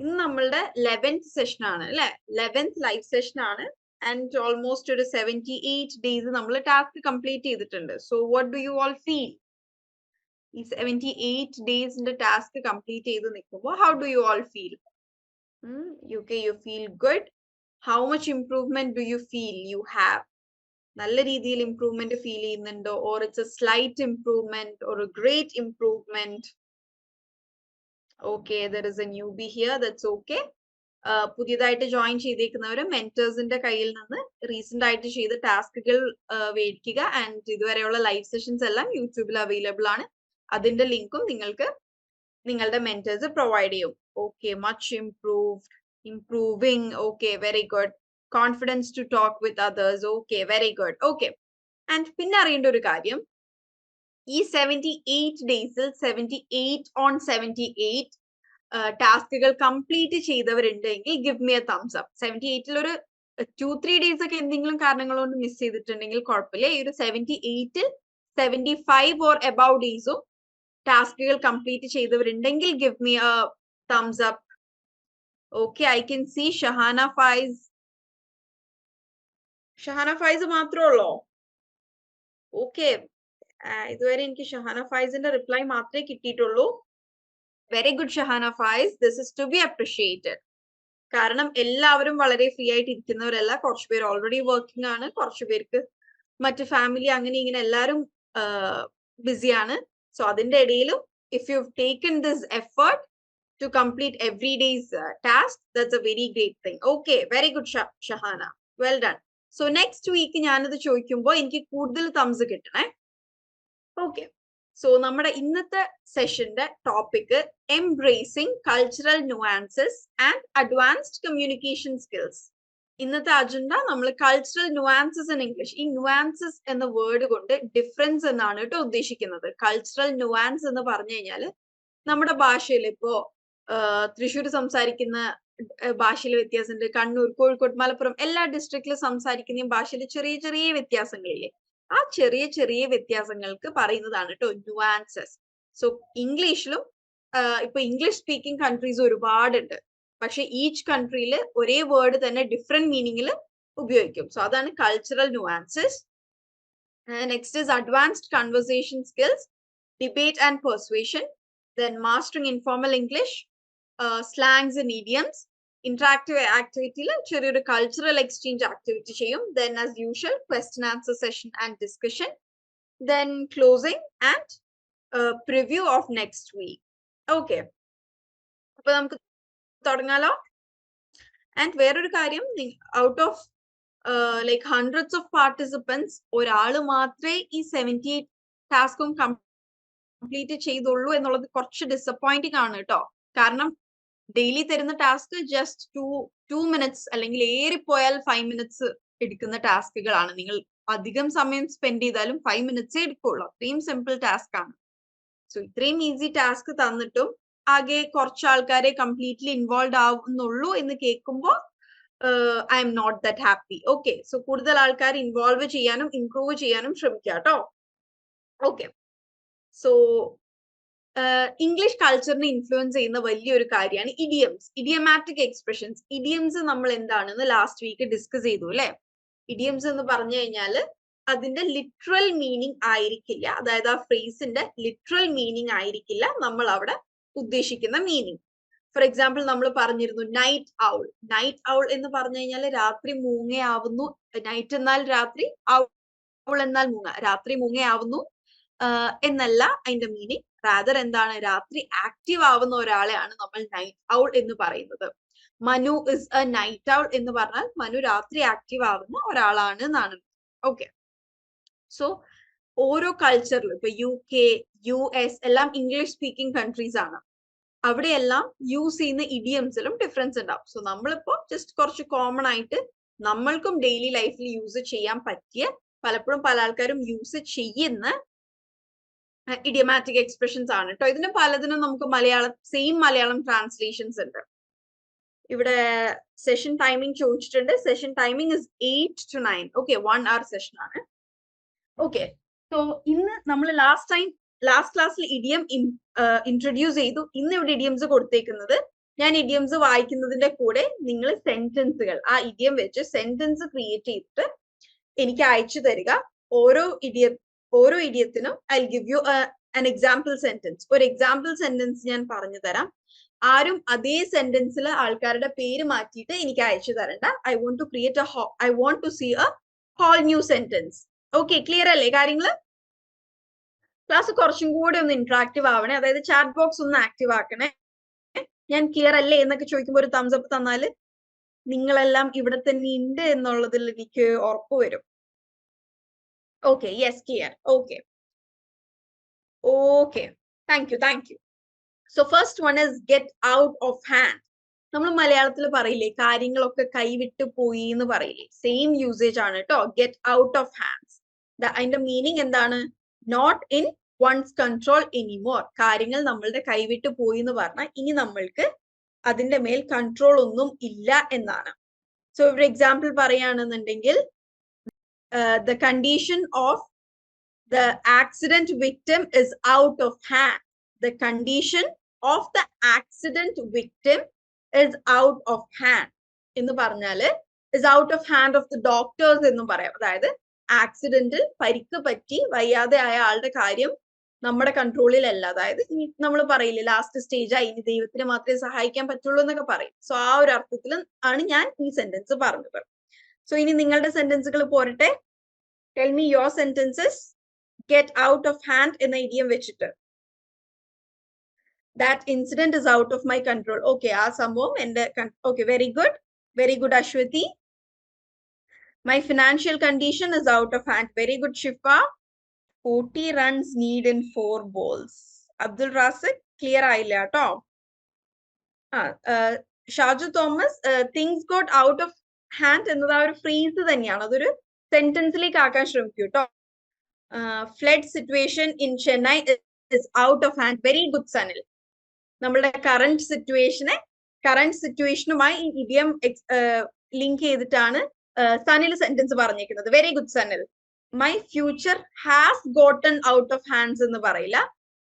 ഇന്ന് നമ്മളുടെ 11th session ആണ് അല്ലെ? 11th ലൈവ് സെഷൻ ആണ്. ആൻഡ് ഓൾമോസ്റ്റ് ഒരു 78 ഡേയ്സ് നമ്മൾ ടാസ്ക് കംപ്ലീറ്റ് ചെയ്തിട്ടുണ്ട്. So what do you all feel? ഈ 78 ഡേയ്സിന്റെ ടാസ്ക് കംപ്ലീറ്റ് ചെയ്ത് നിൽക്കുമ്പോൾ how do you all feel? You feel good? How much improvement do you feel you have? നല്ല രീതിയിൽ improvement feel ചെയ്യുന്നുണ്ടോ? Or it's a slight improvement or a great improvement? Okay, there is a newbie here. That's okay. പുതിയതായിട്ട് join ചെയ്തേക്കുന്നവര് മെന്റേഴ്സിന്റെ കയ്യിൽ നിന്ന് recent ആയിട്ട് ചെയ്ത ടാസ്കുകൾ മേടിക്കുക. ആൻഡ് ഇതുവരെയുള്ള ലൈവ് സെഷൻസ് എല്ലാം യൂട്യൂബിൽ അവൈലബിൾ ആണ്. അതിന്റെ ലിങ്കും നിങ്ങൾക്ക് നിങ്ങളുടെ മെന്റേഴ്സ് പ്രൊവൈഡ് ചെയ്യും. Okay, much improved, improving. Okay, very good. Confidence to talk with others. Okay, very good. Okay, and പിന്നെ അറിയേണ്ട ഒരു കാര്യം, ഈ 78 ഡേയ്സിൽ 78 on 78 ടാസ്കുകൾ കംപ്ലീറ്റ് ചെയ്തവരുണ്ടെങ്കിൽ give me a thumbs up. 78ൽ ഒരു 2-3 ഡേയ്സ് ഒക്കെ എന്തെങ്കിലും കാരണങ്ങൾ കൊണ്ട് മിസ് ചെയ്തിട്ടുണ്ടെങ്കിൽ കുഴപ്പമില്ല. ഈ ഒരു 78ൽ 75 ഓർ എബവ് ഡേയ്സും ടാസ്കുകൾ കംപ്ലീറ്റ് ചെയ്തവരുണ്ടെങ്കിൽ give me a thumbs up. Okay, I can see Shahana Faiz. Shahana Faiz മാത്രമേ ഉള്ളോ? ഓക്കെ, ഇതുവരെ എനിക്ക് ഷഹാന ഫൈസിന്റെ റിപ്ലൈ മാത്രമേ കിട്ടിയിട്ടുള്ളൂ. Very good Shahana Faiz, this is to be appreciated. കാരണം എല്ലാവരും വളരെ ഫ്രീ ആയിട്ട് ഇരിക്കുന്നവരല്ല. കുറച്ച് പേര് ഓൾറെഡി വർക്കിംഗ് ആണ്, കുറച്ച് പേർക്ക് മറ്റു ഫാമിലി അങ്ങനെ ഇങ്ങനെ എല്ലാവരും ബിസിയാണ്. സോ അതിന്റെ ഇടയിലും if you taken this effort to complete every days task, that's a very great thing. Okay, very good Shahana, well done. So next week ഞാനത് ചോദിക്കുമ്പോൾ എനിക്ക് കൂടുതൽ തംസ് കിട്ടണേ. ഓക്കെ, സോ നമ്മുടെ ഇന്നത്തെ സെഷന്റെ topic embracing cultural nuances and advanced communication skills. ഇന്നത്തെ agenda നമ്മൾ കൾച്ചറൽ നുവാൻസസ് ഇൻ ഇംഗ്ലീഷ്. ഈ നുവാൻസസ് എന്ന വേർഡ് കൊണ്ട് ഡിഫറൻസ് എന്നാണ് കേട്ടോ ഉദ്ദേശിക്കുന്നത്. കൾച്ചറൽ നുവാൻസ് എന്ന് പറഞ്ഞു കഴിഞ്ഞാൽ നമ്മുടെ ഭാഷയിൽ ഇപ്പോ തൃശ്ശൂർ സംസാരിക്കുന്ന ഭാഷയിൽ വ്യത്യാസമുണ്ട്, കണ്ണൂർ, കോഴിക്കോട്, മലപ്പുറം എല്ലാ ഡിസ്ട്രിക്റ്റിലും സംസാരിക്കുന്ന ഭാഷയിൽ ചെറിയ ചെറിയ വ്യത്യാസങ്ങളില്ലേ? ആ ചെറിയ ചെറിയ വ്യത്യാസങ്ങൾക്ക് പറയുന്നതാണ് കേട്ടോ നുവാൻസസ്. സോ ഇംഗ്ലീഷിലും ഇപ്പൊ ഇംഗ്ലീഷ് സ്പീക്കിംഗ് കൺട്രീസ് ഒരുപാടുണ്ട്. പക്ഷെ ഈച്ച് കൺട്രിയിൽ ഒരേ വേർഡ് തന്നെ ഡിഫറെന്റ് മീനിങ്ങിൽ ഉപയോഗിക്കും. സോ അതാണ് cultural nuances. Next is advanced conversation skills, debate and persuasion, then mastering informal English, slangs and idioms. Interactive ആക്ടിവിറ്റിയിൽ ചെറിയൊരു കൾച്ചറൽ എക്സ്ചേഞ്ച് ആക്ടിവിറ്റി ചെയ്യും. Then as usual question answer session and discussion, then closing and preview of next week. Okay, അപ്പൊ നമുക്ക് തുടങ്ങാലോ. And വേറൊരു കാര്യം, out of like hundreds of participants ഒരാൾ മാത്രമേ ഈ 78 ടാസ്കും കംപ്ലീറ്റ് ചെയ്തുള്ളൂ എന്നുള്ളത് കുറച്ച് ഡിസപ്പോയിന്റിംഗ് ആണ് കേട്ടോ. കാരണം ഡെയിലി തരുന്ന ടാസ്ക് ജസ്റ്റ് 2 മിനിറ്റ്സ് അല്ലെങ്കിൽ ഏറിപ്പോയാൽ 5 മിനിറ്റ്സ് എടുക്കുന്ന ടാസ്കുകളാണ്. നിങ്ങൾ അധികം സമയം സ്പെൻഡ് ചെയ്താലും 5 മിനിറ്റ്സേ എടുക്കുള്ളൂ. അത്രയും സിമ്പിൾ ടാസ്ക് ആണ്. സോ ഇത്രയും ഈസി ടാസ്ക് തന്നിട്ടും ആകെ കുറച്ച് ആൾക്കാരെ കംപ്ലീറ്റ്ലി ഇൻവോൾവ് ആവുന്നുള്ളൂ എന്ന് കേൾക്കുമ്പോൾ I am not that happy. Okay, so കൂടുതൽ ആൾക്കാർ ഇൻവോൾവ് ചെയ്യാനും ഇംപ്രൂവ് ചെയ്യാനും ശ്രമിക്കുക കേട്ടോ. ഓക്കെ, സോ ഇംഗ്ലീഷ് കൾച്ചറിനെ ഇൻഫ്ലുവൻസ് ചെയ്യുന്ന വലിയൊരു കാര്യമാണ് ഇഡിയംസ്, ഇഡിയമാറ്റിക് എക്സ്പ്രഷൻസ്. ഇഡിയംസ് നമ്മൾ എന്താണെന്ന് ലാസ്റ്റ് വീക്ക് ഡിസ്കസ് ചെയ്തു അല്ലെ? ഇഡിയംസ് എന്ന് പറഞ്ഞു കഴിഞ്ഞാൽ അതിന്റെ ലിറ്ററൽ മീനിങ് ആയിരിക്കില്ല, അതായത് ആ ഫ്രേസിന്റെ ലിറ്ററൽ മീനിങ് ആയിരിക്കില്ല നമ്മൾ അവിടെ ഉദ്ദേശിക്കുന്ന മീനിങ്. ഫോർ എക്സാമ്പിൾ നമ്മൾ പറഞ്ഞിരുന്നു നൈറ്റ് ഔൾ. നൈറ്റ് ഔൾ എന്ന് പറഞ്ഞു കഴിഞ്ഞാൽ രാത്രി മൂങ്ങയാവുന്നു. നൈറ്റ് എന്നാൽ രാത്രി, ഔൾ എന്നാൽ മൂങ്ങ. രാത്രി മൂങ്ങയാവുന്നു എന്നല്ല അതിന്റെ മീനിങ്. റാദർ എന്താണ്? രാത്രി ആക്റ്റീവ് ആവുന്ന ഒരാളെയാണ് നമ്മൾ നൈറ്റ് ഔൾ എന്ന് പറയുന്നത്. Manu is A night owl എന്ന് പറഞ്ഞാൽ മനു രാത്രി ആക്റ്റീവ് ആവുന്ന ഒരാളാണ് എന്നാണ്. ഓക്കെ, സോ ഓരോ കൾച്ചറിലും ഇപ്പൊ UK, US എല്ലാം ഇംഗ്ലീഷ് സ്പീക്കിംഗ് കൺട്രീസ് ആണ്. അവിടെയെല്ലാം യൂസ് ചെയ്യുന്ന ഇഡിയംസിലും ഡിഫറൻസ് ഉണ്ടാവും. സോ നമ്മളിപ്പോ ജസ്റ്റ് കുറച്ച് കോമൺ ആയിട്ട് നമ്മൾക്കും ഡെയിലി ലൈഫിൽ യൂസ് ചെയ്യാൻ പറ്റിയ, പലപ്പോഴും പല ആൾക്കാരും യൂസ് ചെയ്യുന്ന ഇഡിയമാറ്റിക് എക്സ്പ്രഷൻസ് ആണ് കേട്ടോ. ഇതിന് പലതിനും നമുക്ക് സെയിം മലയാളം ട്രാൻസ്ലേഷൻസ് ഉണ്ട്. ഇവിടെ സെഷൻ ടൈമിംഗ് ചോദിച്ചിട്ടുണ്ട്. Session timing is 8 to 9. Okay, 1 hour session ആണ്. ഓക്കെ, സോ ഇന്ന് നമ്മൾ ലാസ്റ്റ് ക്ലാസ്സിൽ ഇഡിയം ഇൻട്രൊഡ്യൂസ് ചെയ്തു. ഇന്ന് ഇവിടെ ഇഡിയംസ് കൊടുത്തേക്കുന്നത് ഞാൻ ഇഡിയംസ് വായിക്കുന്നതിന്റെ കൂടെ നിങ്ങൾ സെന്റൻസുകൾ ആ ഇഡിയം വെച്ച് സെന്റൻസ് ക്രിയേറ്റ് ചെയ്തിട്ട് എനിക്ക് അയച്ചു തരിക. ഓരോ ഇഡിയത്തിനും I give you an example sentence. ഒരു എക്സാമ്പിൾ സെന്റൻസ് ഞാൻ പറഞ്ഞു തരാം. ആരും അതേ സെന്റൻസിൽ ആൾക്കാരുടെ പേര് മാറ്റിയിട്ട് എനിക്ക് അയച്ചു തരണ്ട. I want to see a whole new sentence. Okay, clear അല്ലേ കാര്യങ്ങള്? ക്ലാസ് കുറച്ചും കൂടി ഒന്ന് ഇന്ററാക്റ്റീവ് ആവണേ, അതായത് ചാറ്റ് ബോക്സ് ഒന്ന് ആക്റ്റീവ് ആക്കണേ. ഞാൻ ക്ലിയർ അല്ലേ എന്നൊക്കെ ചോദിക്കുമ്പോൾ ഒരു തംസ് അപ്പ് തന്നാല് നിങ്ങളെല്ലാം ഇവിടെ തന്നെ ഉണ്ട് എന്നുള്ളതിൽ എനിക്ക് ഉറപ്പ് വരും. Okay, yes, clear. Okay, thank you. So first one is get out of hand. നമ്മൾ മലയാളത്തിൽ പറയില്ലേ കാര്യങ്ങളൊക്കെ കൈവിട്ട് പോയി എന്ന് പറയില്ലേ, സെയിം യൂസേജ് ആണ് കേട്ടോ. ഗെറ്റ് ഔട്ട് ഓഫ് ഹാൻഡ്സ്, അതിന്റെ മീനിങ് എന്താണ്? Not in one's control anymore. കാര്യങ്ങൾ നമ്മളുടെ കൈവിട്ട് പോയി എന്ന് പറഞ്ഞാൽ ഇനി നമ്മൾക്ക് അതിന്റെ മേൽ കൺട്രോൾ ഒന്നും ഇല്ല എന്നാണ്. സോ ഒരു എക്സാമ്പിൾ പറയുകയാണെന്നുണ്ടെങ്കിൽ the condition of the accident victim is out of hand. The condition of the accident victim is out of hand എന്ന് പറഞ്ഞാല് is out of hand of the doctors എന്നും പറയാം. അതായത് ആക്സിഡന്റിൽ പരിക്ക് പറ്റി വയ്യാതെ ആയ ആളുടെ കാര്യം നമ്മുടെ കൺട്രോളിലല്ല. അതായത് നമ്മൾ പറയില്ലേ ലാസ്റ്റ് സ്റ്റേജ് ആയി, ഇനി ദൈവത്തിന് മാത്രമേ സഹായിക്കാൻ പറ്റുള്ളൂ എന്നൊക്കെ പറയും. സോ ആ ഒരു അർത്ഥത്തിൽ ആണ് ഞാൻ ഈ സെന്റൻസ് പറഞ്ഞത്. സോ ഇനി നിങ്ങളുടെ സെന്റൻസുകൾ പോരട്ടെ. Tell me your sentences. Get out of hand എന്ന ഇഡിയം വെച്ചിട്ട് that incident is out of my control. Okay, ആ സംഭവം എന്റെ okay, very good Ashwati. My financial condition is out of hand. Very good Shifa. 40 runs need in 4 balls. Abdul Razik, clear ആയില്ല കേട്ടോ. Shaju Thomas, things got out of hand എന്നത് ആ ഒരു freeze തന്നെയാണ്, അതൊരു സെന്റൻസിലേക്ക് ആക്കാൻ ശ്രമിക്കൂ കേട്ടോ. Flood situation in Chennai is out of hand. Very good Sanil. നമ്മളുടെ കറന്റ് സിറ്റുവേഷനുമായി ഈ ഇഡിയം ലിങ്ക് ചെയ്തിട്ടാണ് സനിൽ സെന്റൻസ് പറഞ്ഞേക്കുന്നത്. Very good Sanil. My future has gotten out of hands എന്ന് പറയില്ല,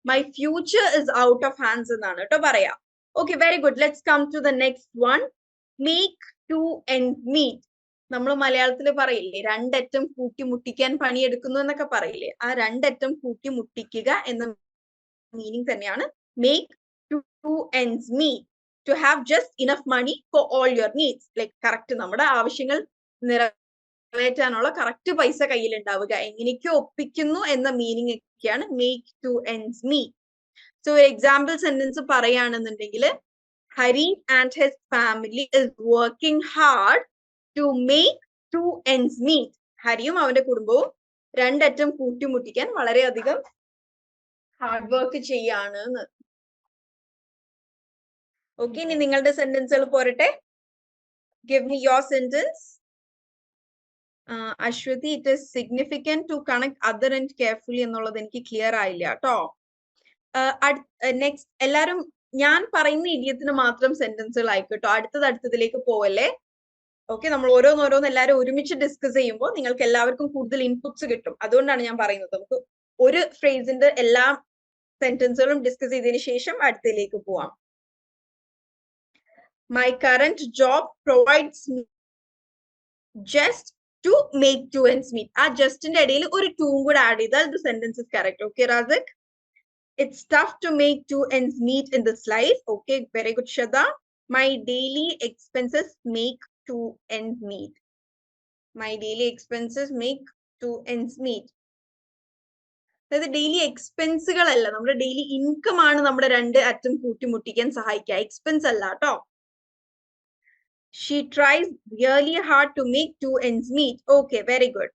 my future is out of hands എന്നാണ് കേട്ടോ പറയാ. Okay, very good. Let's come to the next one. Make to end meet. നമ്മൾ മലയാളത്തിൽ പറയില്ലേ രണ്ടറ്റം കൂട്ടിമുട്ടിക്കാൻ പണിയെടുക്കുന്നു എന്നൊക്കെ പറയില്ലേ, ആ രണ്ടറ്റം കൂട്ടിമുട്ടിക്കുക എന്ന മീനിങ് തന്നെയാണ് make to ends meet. To have just enough money for all your needs. Like correct നമ്മുടെ ആവശ്യങ്ങൾ നിറവേറ്റാനുള്ള കറക്റ്റ് പൈസ കയ്യിൽ ഉണ്ടാവുക, എങ്ങനെയൊക്കെ ഒപ്പിക്കുന്നു എന്ന മീനിങ് ഒക്കെയാണ് make to ends meet. So example sentence പറയുകയാണെന്നുണ്ടെങ്കിൽ Hari and his family is working hard to make to ends meet. ഹരിയും അവന്റെ കുടുംബവും രണ്ടറ്റം കൂട്ടിമുട്ടിക്കാൻ വളരെയധികം ഹാർഡ് വർക്ക് ചെയ്യാണ്. ഓക്കെ, ഇനി നിങ്ങളുടെ സെന്റൻസുകൾ പോരട്ടെ. Give me your sentence. Ashwathi, it is significant to connect other and carefully എന്നുള്ളത് എനിക്ക് ക്ലിയർ ആയില്ല കേട്ടോ. നെക്സ്റ്റ് എല്ലാരും ഞാൻ പറയുന്ന ഇഡിയത്തിന് മാത്രം സെന്റൻസുകൾ ആയിക്കോട്ടോ, അടുത്തതിലേക്ക് പോവല്ലേ. ഓക്കെ, നമ്മൾ ഓരോന്ന് എല്ലാവരും ഒരുമിച്ച് ഡിസ്കസ് ചെയ്യുമ്പോൾ നിങ്ങൾക്ക് എല്ലാവർക്കും കൂടുതൽ ഇൻപുട്സ് കിട്ടും. അതുകൊണ്ടാണ് ഞാൻ പറയുന്നത് നമുക്ക് ഒരു ഫ്രേസിന്റെ എല്ലാ സെന്റൻസുകളും ഡിസ്കസ് ചെയ്തതിനു ശേഷം അടുത്തതിലേക്ക് പോവാം. My current job provides me just to make two ends meet. ആ ജസ്റ്റിന്റെ ഇടയിൽ ഒരു ടൂം കൂടെ ആഡ് ചെയ്താൽ the sentence is correct. Okay, Razik? It's tough to make two ends meet in this life. Okay, very good, Shada. My daily expenses make two ends meet. My daily expenses make two ends meet. അതായത് daily എക്സ്പെൻസുകളല്ല, നമ്മുടെ daily income ആണ് നമ്മുടെ രണ്ട് അറ്റം കൂട്ടിമുട്ടിക്കാൻ സഹായിക്കുക, expense അല്ല കേട്ടോ. She tries really hard to make two ends meet. Okay, very good.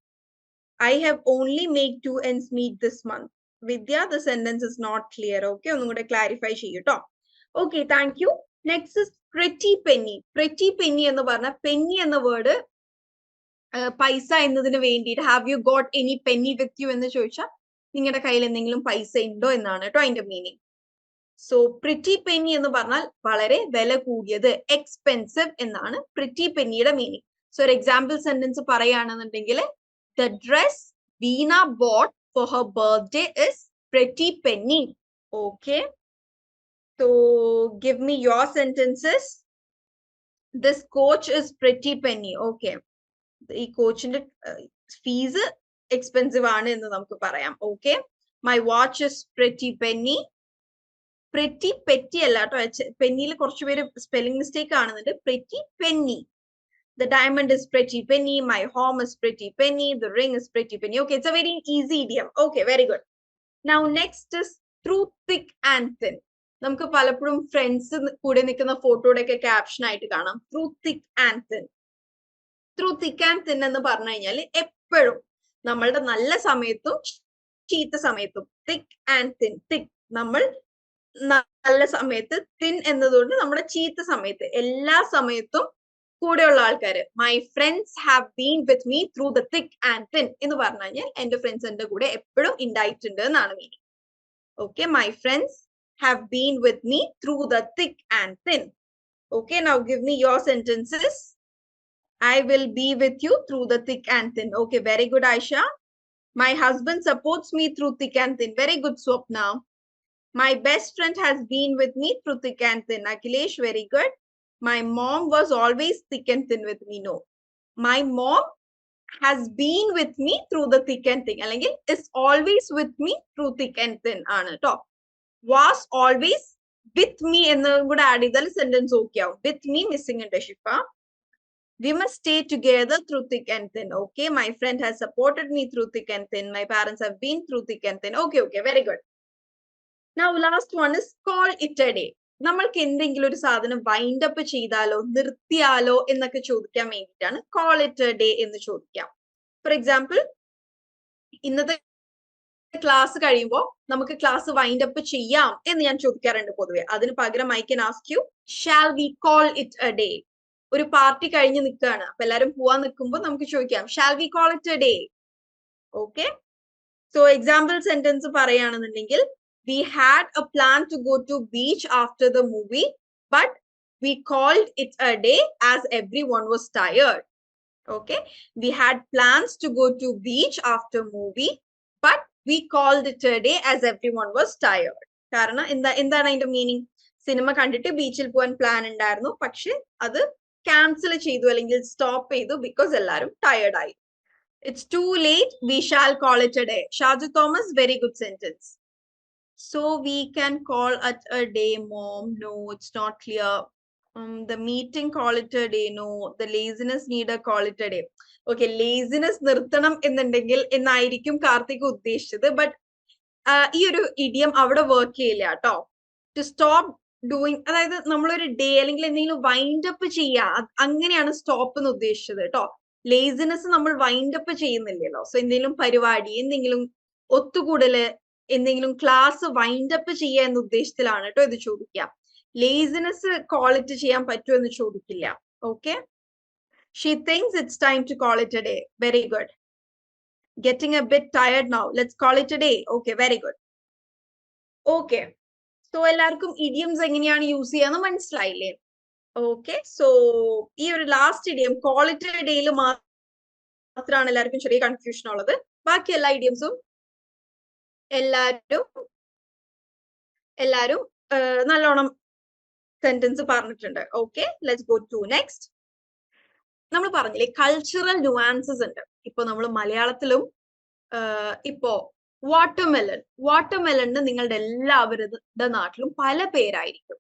I have only made two ends meet this month. Vidya, the sentence is not clear. Okay, ഒന്നും കൂടെ clarify ചെയ്യൂട്ടോ. Okay, thank you. Next is pretty penny. Pretty penny എന്ന് പറഞ്ഞ penny എന്ന word പൈസ എന്നതിന് വേണ്ടിയിട്ട് have you got any penny with you എന്ന് ചോദിച്ചാൽ നിങ്ങളുടെ കയ്യിൽ എന്തെങ്കിലും പൈസ ഉണ്ടോ എന്നാണ് കേട്ടോ അതിന്റെ മീനിങ്. സോ പ്രിറ്റി പെന്നി എന്ന് പറഞ്ഞാൽ വളരെ വില കൂടിയത്, എക്സ്പെൻസീവ് എന്നാണ് പ്രിറ്റി പെന്നിയുടെ മീനിങ്. സോ ഒരു എക്സാമ്പിൾ സെന്റൻസ് പറയുകയാണെന്നുണ്ടെങ്കിൽ the dress Veena boat for her birthday is pretty Penny. Okay, So give me your sentences. This coach is pretty penny. Okay. ഈ കോച്ചിന്റെ fees expensive ആണ് എന്ന് നമുക്ക് പറയാം. Okay. My watch is pretty Penny. Pretty petty അല്ല കേട്ടോ, പെന്നിയിൽ കുറച്ചുപേര് spelling mistake കാണുന്നുണ്ട്. Pretty Penny. The diamond is pretty penny. My home is pretty penny. The ring is pretty penny. Okay, it's a very easy idiom. Okay, very good. Now next is through thick and thin. നമുക്ക് പലപ്പോഴും friends കൂടെ നിൽക്കുന്ന ഫോട്ടോയുടെ ഒക്കെ caption ആയിട്ട് കാണാം through thick and thin. Through thick and thin എന്ന് പറഞ്ഞു കഴിഞ്ഞാൽ എപ്പോഴും നമ്മളുടെ നല്ല സമയത്തും ചീത്ത സമയത്തും തിക് ആൻഡ് തിൻ. തിക് നമ്മൾ നല്ല സമയത്ത്, തിൻ എന്നതുകൊണ്ട് നമ്മുടെ ചീത്ത സമയത്ത്, എല്ലാ സമയത്തും കൂടെയുള്ള ആൾക്കാര്. My friends have been with me through the thick and thin എന്ന് പറഞ്ഞു കഴിഞ്ഞാൽ എന്റെ ഫ്രണ്ട്സ് എന്റെ കൂടെ എപ്പോഴും ഉണ്ടായിട്ടുണ്ട് എന്നാണ് meaning. Okay, my friends have been with me through the thick and thin. Okay, now give me your sentences. I will be with you through the thick and thin. Okay, very good, Aisha. My husband supports me through thick and thin. Very good, Swapna. My best friend has been with me through thick and thin. Akhilesh, very good. My mom was always thick and thin with me. No. My mom has been with me through the thick and thin. Alangil is always with me through thick and thin. Top. Was always with me ennu kuda add cheyidal sentence okay avum. With me missing inde Shifa. We must stay together through thick and thin. Okay, my friend has supported me through thick and thin. My parents have been through thick and thin. Okay, very good. Now last one is call it a day. നമ്മൾക്ക് എന്തെങ്കിലും ഒരു സാധനം wind up ചെയ്താലോ നിർത്തിയാലോ എന്നൊക്കെ ചോദിക്കാൻ വേണ്ടിയിട്ടാണ് call it a day എന്ന് ചോദിക്കാം. ഫോർ എക്സാമ്പിൾ, ഇന്നത്തെ ക്ലാസ് കഴിയുമ്പോൾ നമുക്ക് ക്ലാസ് വൈൻഡ് അപ്പ് ചെയ്യാം എന്ന് ഞാൻ ചോദിക്കാറുണ്ട് പൊതുവെ. അതിന് പകരം I can ask you, shall we call it a day? ഒരു പാർട്ടി കഴിഞ്ഞ് നിൽക്കുകയാണ്, അപ്പൊ എല്ലാരും പോവാൻ നിൽക്കുമ്പോൾ നമുക്ക് ചോദിക്കാം shall we call it a day. Okay, so example sentence പറയുകയാണെന്നുണ്ടെങ്കിൽ we had a plan to go to beach after the movie but we called it a day as everyone was tired. Okay, we had plans to go to beach after movie but we called it a day as everyone was tired. കാരണം എന്താണ് അതിന്റെ meaning? Cinema കണ്ടിട്ട് ബീച്ചിൽ പോകാൻ plan ഉണ്ടായിരുന്നു, പക്ഷെ അത് cancel ചെയ്തു അല്ലെങ്കിൽ സ്റ്റോപ്പ് ചെയ്തു ബിക്കോസ് എല്ലാവരും ടയേർഡ് ആയി. It's too late, we shall call it a day. Shaju Thomas, very good sentence. So we can call at a day mom. No, it's not clear. The meeting call it a day. No, the laziness need a call it a day. Okay, laziness നിർത്തണം എന്നുണ്ടെങ്കിൽ എന്നായിരിക്കും കാർത്തിക് ഉദ്ദേശിച്ചത്. But ഈ ഒരു idiom അവിടെ work ചെയ്യില്ല കേട്ടോ. To stop doing, അതായത് നമ്മളൊരു ഡേ അല്ലെങ്കിൽ എന്തെങ്കിലും വൈൻഡ് അപ്പ് ചെയ്യുക, അങ്ങനെയാണ് സ്റ്റോപ്പ് എന്ന് ഉദ്ദേശിച്ചത് കേട്ടോ. ലേസിനെസ് നമ്മൾ വൈൻഡ് അപ്പ് ചെയ്യുന്നില്ലല്ലോ. സോ എന്തെങ്കിലും പരിപാടി, എന്തെങ്കിലും ഒത്തുകൂടല്, എന്തെങ്കിലും ക്ലാസ് വൈൻഡ് അപ്പ് ചെയ്യുക എന്ന ഉദ്ദേശത്തിലാണ് കേട്ടോ ഇത് ചോദിക്കുക. ലേസിനെസ് കോളിറ്റ് ചെയ്യാൻ പറ്റുമോ എന്ന് ചോദിക്കില്ല. Okay, she thinks it's time to call it a day. Very good. Getting a bit tired now, let's call it a day. Okay, very good. Okay, so എല്ലാവർക്കും ഇഡിയംസ് എങ്ങനെയാണ് യൂസ് ചെയ്യാന്ന് മനസ്സിലായില്ലേ? Okay, so ഈ ഒരു last idiom call it a ഡേയിൽ മാത്രമാണ് എല്ലാവർക്കും ചെറിയ കൺഫ്യൂഷൻ ഉള്ളത്. ബാക്കി എല്ലാ ഇഡിയംസും എല്ലാരും നല്ലോണം സെന്റൻസ് പറഞ്ഞിട്ടുണ്ട്. Okay, let's go to next. നമ്മൾ പറഞ്ഞില്ലേ കൾച്ചറൽ ന്യൂആൻസസ് ഉണ്ട്. ഇപ്പൊ നമ്മൾ മലയാളത്തിലും ഇപ്പോ വാട്ടർമെലണിന് നിങ്ങളുടെ എല്ലാവരുടെ നാട്ടിലും പല പേരായിരിക്കും.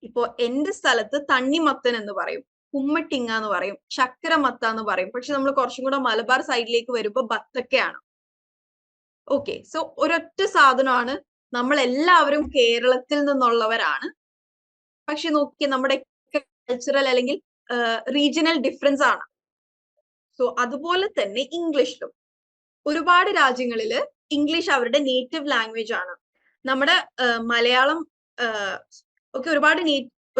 ഇപ്പോ എന്റെ സ്ഥലത്ത് തണ്ണിമത്തൻ എന്ന് പറയും, കുമ്മട്ടിങ്ങ എന്ന് പറയും, ചക്കരമത്ത എന്ന് പറയും. പക്ഷെ നമ്മൾ കുറച്ചും കൂടെ മലബാർ സൈഡിലേക്ക് വരുമ്പോ ബത്തക്കയാണ്. ഓക്കെ, സോ ഒരൊറ്റ സാധനമാണ്. നമ്മൾ എല്ലാവരും കേരളത്തിൽ നിന്നുള്ളവരാണ്, പക്ഷെ നോക്കി നമ്മുടെ കൾച്ചറൽ അല്ലെങ്കിൽ റീജിയണൽ ഡിഫറൻസ് ആണ്. സോ അതുപോലെ തന്നെ ഇംഗ്ലീഷിലും ഒരുപാട് രാജ്യങ്ങളില് ഇംഗ്ലീഷ് അവരുടെ നേറ്റീവ് ലാംഗ്വേജ് ആണ്. നമ്മുടെ മലയാളം ഒക്കെ